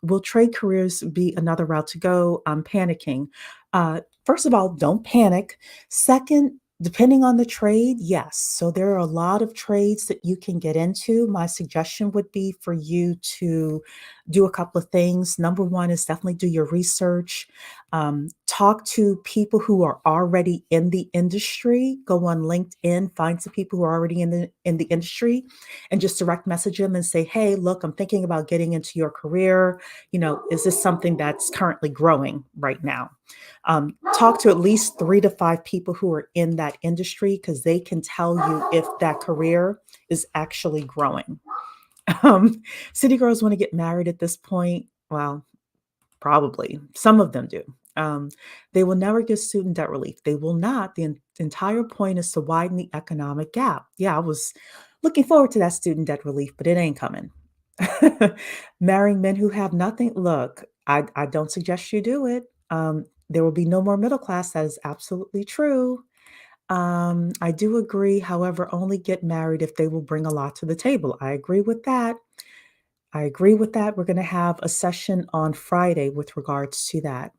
Will trade careers be another route to go? I'm panicking. First of all, don't panic. Second, depending on the trade, yes. So there are a lot of trades that you can get into. My suggestion would be for you to do a couple of things. Number one is definitely do your research. Talk to people who are already in the industry. Go on LinkedIn, find some people who are already in the industry, and just direct message them and say, "Hey, look, I'm thinking about getting into your career. Is this something that's currently growing right now?" Talk to at least 3 to 5 people who are in that industry because they can tell you if that career is actually growing. Um, City girls want to get married at this point. Well, probably. Some of them do. Um, they will never get student debt relief. They will not. The entire point is to widen the economic gap. Yeah, I was looking forward to that student debt relief, but it ain't coming. Marrying men who have nothing. Look, I don't suggest you do it. There will be no more middle class. That is absolutely true. I do agree, however, only get married if they will bring a lot to the table. I agree with that. I agree with that. We're going to have a session on Friday with regards to that.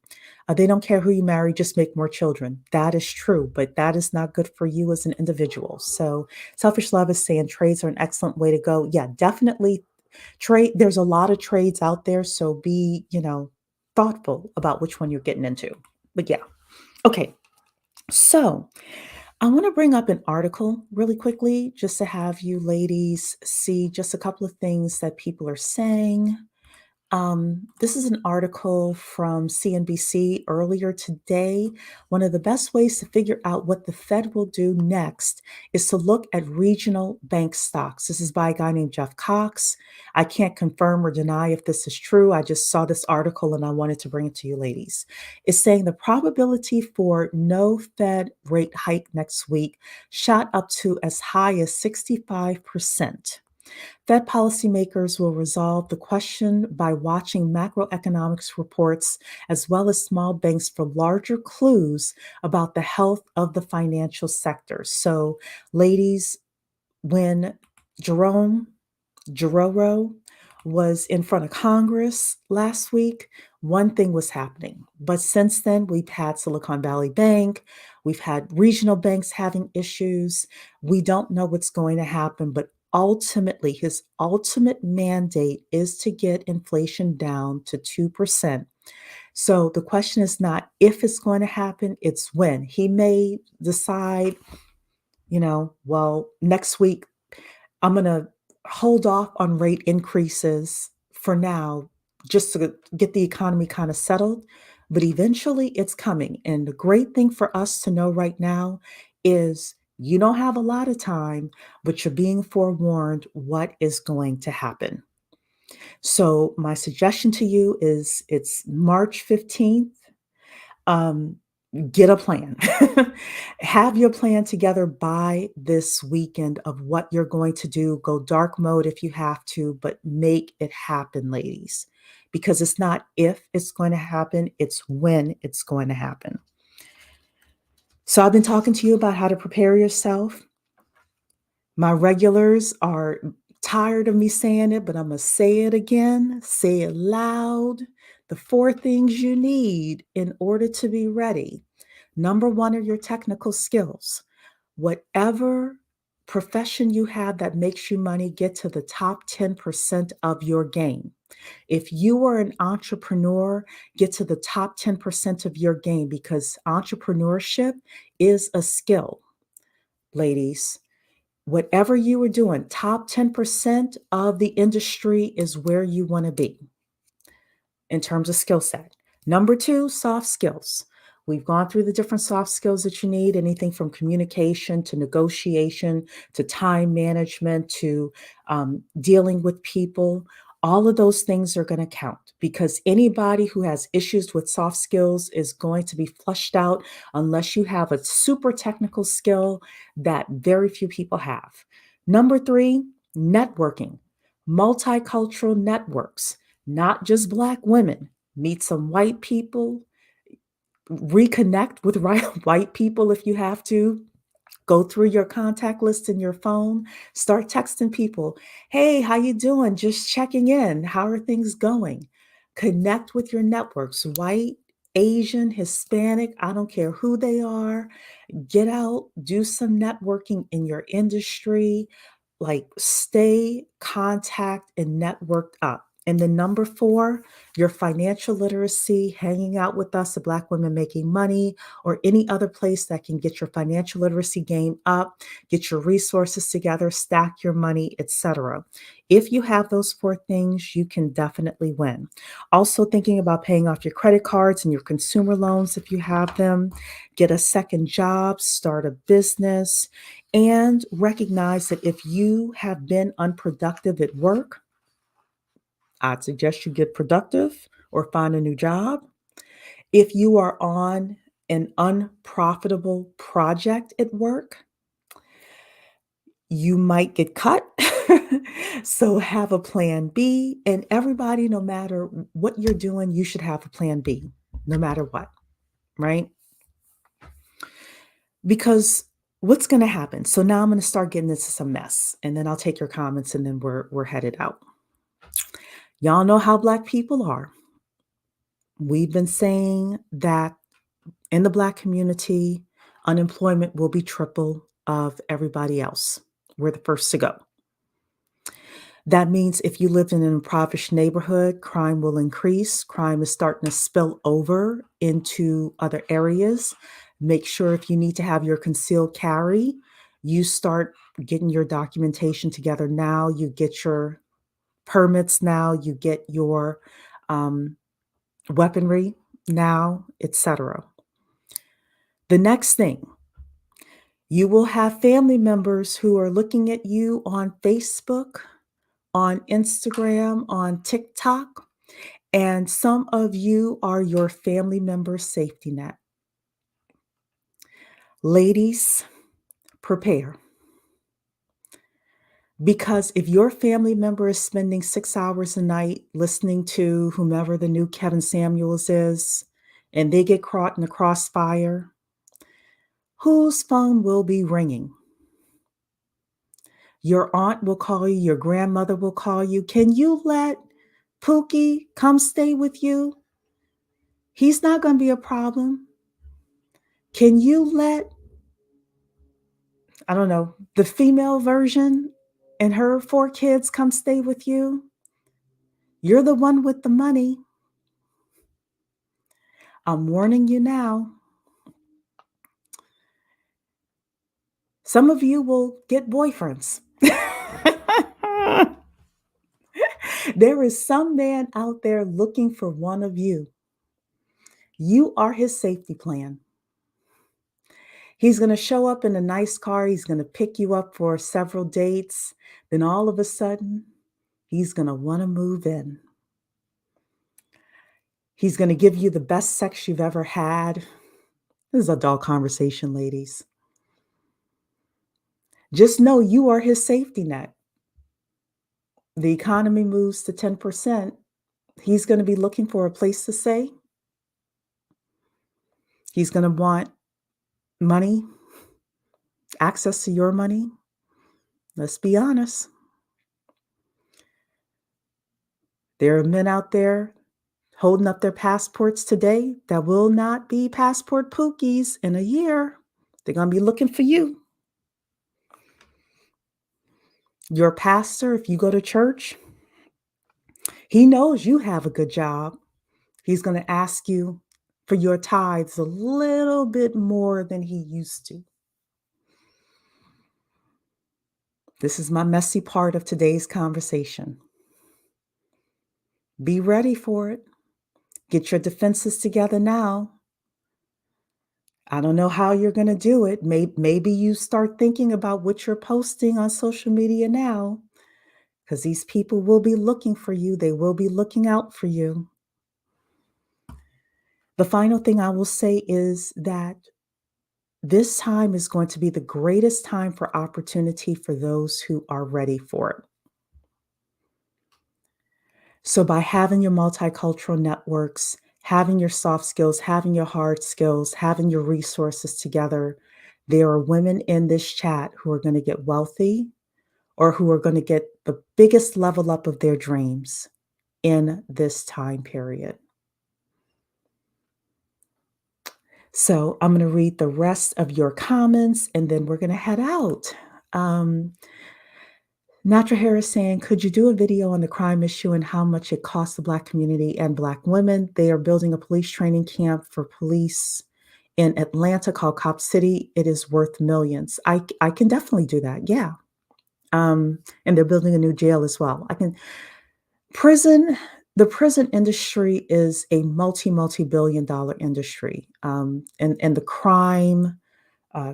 They don't care who you marry, just make more children. That is true, but that is not good for you as an individual. So, Selfish Love is saying trades are an excellent way to go. Yeah, definitely trade. There's a lot of trades out there. So be, thoughtful about which one you're getting into. But yeah. Okay. So, I want to bring up an article really quickly just to have you ladies see just a couple of things that people are saying. This is an article from CNBC earlier today. One of the best ways to figure out what the Fed will do next is to look at regional bank stocks. This is by a guy named Jeff Cox. I can't confirm or deny if this is true. I just saw this article and I wanted to bring it to you ladies. It's saying the probability for no Fed rate hike next week shot up to as high as 65%. Fed policymakers will resolve the question by watching macroeconomics reports as well as small banks for larger clues about the health of the financial sector. So, ladies, when Jerome Jeroro was in front of Congress last week, one thing was happening. But since then, we've had Silicon Valley Bank, we've had regional banks having issues. We don't know what's going to happen, but ultimately, his ultimate mandate is to get inflation down to 2%. So the question is not if it's going to happen, it's when. He may decide, well, next week, I'm going to hold off on rate increases for now, just to get the economy kind of settled. But eventually it's coming. And the great thing for us to know right now is you don't have a lot of time, but you're being forewarned what is going to happen. So my suggestion to you is it's March 15th. Um, get a plan. Have your plan together by this weekend of what you're going to do. Go dark mode if you have to, but make it happen, ladies, because it's not if it's going to happen, it's when it's going to happen. So I've been talking to you about how to prepare yourself. My regulars are tired of me saying it, but I'm going to say it again, say it loud. The 4 things you need in order to be ready. Number 1 are your technical skills. Whatever profession you have that makes you money, get to the top 10% of your game. If you are an entrepreneur, get to the top 10% of your game because entrepreneurship is a skill, ladies. Whatever you are doing, top 10% of the industry is where you want to be in terms of skill set. Number 2, soft skills. We've gone through the different soft skills that you need, anything from communication to negotiation to time management to dealing with people. All of those things are going to count because anybody who has issues with soft skills is going to be flushed out unless you have a super technical skill that very few people have. Number 3, networking, multicultural networks, not just Black women. Meet some white people, reconnect with white people if you have to. Go through your contact list in your phone, start texting people. Hey, how you doing? Just checking in. How are things going? Connect with your networks, white, Asian, Hispanic, I don't care who they are. Get out, do some networking in your industry, like stay, contact, and networked up. And then number 4, your financial literacy, hanging out with us, the Black Women Making Money, or any other place that can get your financial literacy game up, get your resources together, stack your money, etc. If you have those 4 things, you can definitely win. Also thinking about paying off your credit cards and your consumer loans if you have them, get a second job, start a business, and recognize that if you have been unproductive at work, I'd suggest you get productive or find a new job. If you are on an unprofitable project at work, you might get cut. So have a plan B. And everybody, no matter what you're doing, you should have a plan B, no matter what, right? Because what's going to happen? So now I'm going to start getting into some mess, and then I'll take your comments, and then we're headed out. Y'all know how Black people are. We've been saying that in the Black community, unemployment will be triple of everybody else. We're the first to go. That means if you lived in an impoverished neighborhood, crime will increase. Crime is starting to spill over into other areas. Make sure if you need to have your concealed carry, you start getting your documentation together now. You get your permits now. You get your weaponry now, etc. The next thing, you will have family members who are looking at you on Facebook, on Instagram, on TikTok, and some of you are your family member's safety net. Ladies, prepare. Because if your family member is spending 6 hours a night listening to whomever the new Kevin Samuels is, and they get caught in the crossfire, whose phone will be ringing? Your aunt will call you, your grandmother will call you. Can you let Pookie come stay with you? He's not going to be a problem. Can you let, I don't know, the female version and her 4 kids come stay with you? You're the one with the money. I'm warning you now. Some of you will get boyfriends. There is some man out there looking for one of you. You are his safety plan. He's going to show up in a nice car. He's going to pick you up for several dates. Then all of a sudden, he's going to want to move in. He's going to give you the best sex you've ever had. This is adult conversation, ladies. Just know you are his safety net. The economy moves to 10%. He's going to be looking for a place to stay. He's going to want money, access to your money. Let's be honest. There are men out there holding up their passports today that will not be passport pookies in a year. They're going to be looking for you. Your pastor, if you go to church, he knows you have a good job. He's going to ask you for your tithes a little bit more than he used to. This is my messy part of today's conversation. Be ready for it. Get your defenses together now. I don't know how you're going to do it. Maybe you start thinking about what you're posting on social media now, because these people will be looking for you. They will be looking out for you. The final thing I will say is that this time is going to be the greatest time for opportunity for those who are ready for it. So by having your multicultural networks, having your soft skills, having your hard skills, having your resources together, There are women in this chat who are going to get wealthy or who are going to get the biggest level up of their dreams in this time period. So I'm going to read the rest of your comments and then we're going to head out. Natra Harris saying, could you do a video on the crime issue and how much it costs the Black community and Black women? They are building a police training camp for police in Atlanta called Cop City. It is worth millions. I can definitely do that. Yeah. And they're building a new jail as well. The prison industry is a multi-billion dollar industry. And the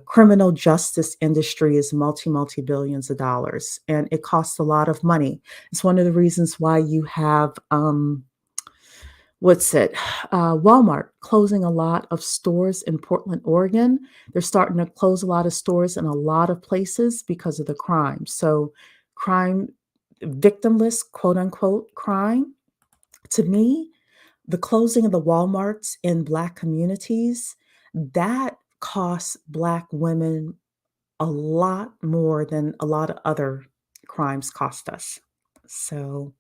criminal justice industry is multi-billions of dollars, and it costs a lot of money. It's one of the reasons why you have, Walmart closing a lot of stores in Portland, Oregon. They're starting to close a lot of stores in a lot of places because of the crime. So crime, victimless, quote unquote, crime. To me, the closing of the Walmarts in Black communities, that costs Black women a lot more than a lot of other crimes cost us. So,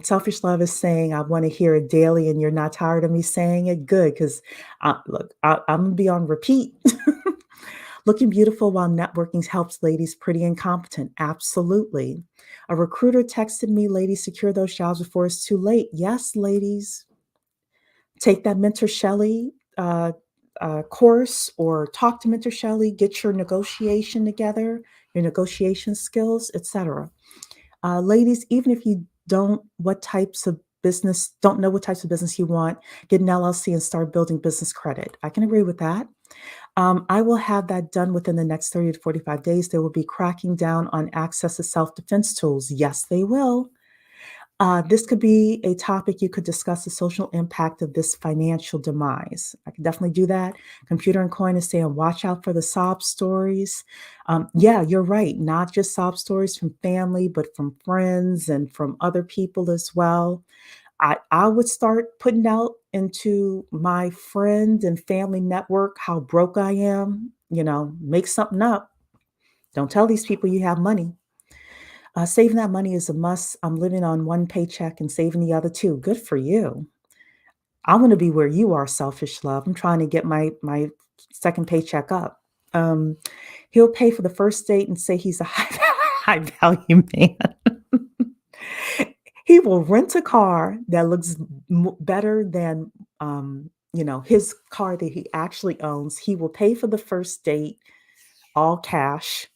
Selfish Love is saying, I want to hear it daily and you're not tired of me saying it. Good, because look, I'm going to be on repeat. Looking beautiful while networking helps ladies pretty incompetent. Absolutely. A recruiter texted me, ladies, secure those jobs before it's too late. Yes, ladies. Take that Mentor Shelley course or talk to Mentor Shelley, get your negotiation together, your negotiation skills, etc. Ladies, even if you don't know what types of business you want, get an LLC and start building business credit. I can agree with that. I will have that done within the next 30 to 45 days. They will be cracking down on access to self-defense tools. Yes, they will. This could be a topic you could discuss, the social impact of this financial demise. I can definitely do that. Computer and Coin is saying, watch out for the sob stories. Yeah, you're right. Not just sob stories from family, but from friends and from other people as well. I would start putting out into my friend and family network how broke I am. Make something up. Don't tell these people you have money. Saving that money is a must. I'm living on one paycheck and saving the other two. Good for you. I want to be where you are, Selfish Love. I'm trying to get my second paycheck up. He'll pay for the first date and say he's a high value man. He will rent a car that looks better than his car that he actually owns. He will pay for the first date, all cash.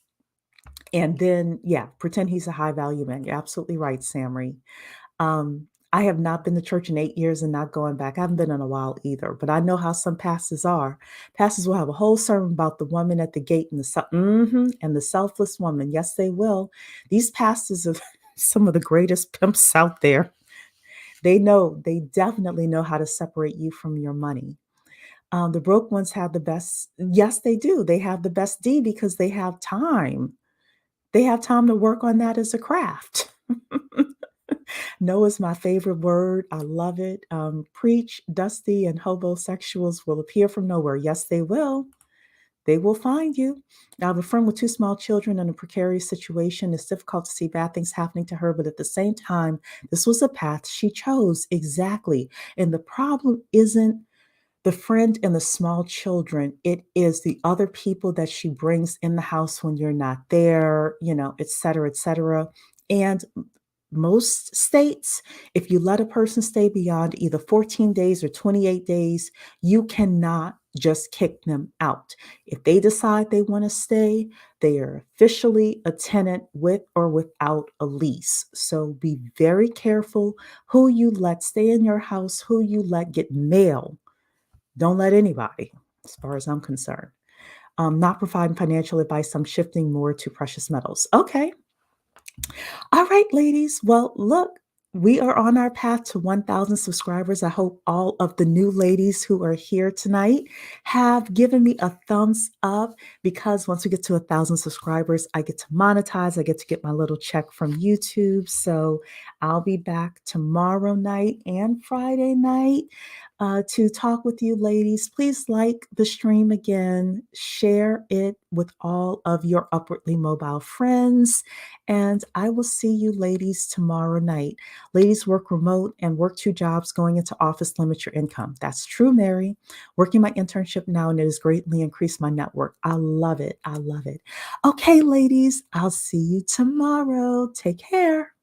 And then, pretend he's a high value man. You're absolutely right, Samri. I have not been to church in 8 years and not going back. I haven't been in a while either, but I know how some pastors are. Pastors will have a whole sermon about the woman at the gate and the selfless woman. Yes, they will. These pastors are some of the greatest pimps out there. They definitely know how to separate you from your money. The broke ones have the best. Yes, they do. They have the best D because they have time. They have time to work on that as a craft. No is my favorite word. I love it. Preach, Dusty, and hobosexuals will appear from nowhere. Yes, they will. They will find you. I have a friend with 2 small children in a precarious situation. It's difficult to see bad things happening to her, but at the same time, this was a path she chose. Exactly. And the problem isn't the friend and the small children. It is the other people that she brings in the house when you're not there, et cetera, et cetera. And most states, if you let a person stay beyond either 14 days or 28 days, you cannot just kick them out. If they decide they want to stay, they are officially a tenant with or without a lease. So be very careful who you let stay in your house, who you let get mail. Don't let anybody, as far as I'm concerned. Not providing financial advice. I'm shifting more to precious metals. Okay. All right, ladies. Well, look, we are on our path to 1,000 subscribers. I hope all of the new ladies who are here tonight have given me a thumbs up, because once we get to 1,000 subscribers, I get to monetize. I get to get my little check from YouTube. So I'll be back tomorrow night and Friday night. to talk with you ladies. Please like the stream again, share it with all of your upwardly mobile friends, and I will see you ladies tomorrow night. Ladies, work remote and work 2 jobs, going into office limits your income. That's true, Mary. Working my internship now, and it has greatly increased my network. I love it. I love it. Okay, ladies, I'll see you tomorrow. Take care.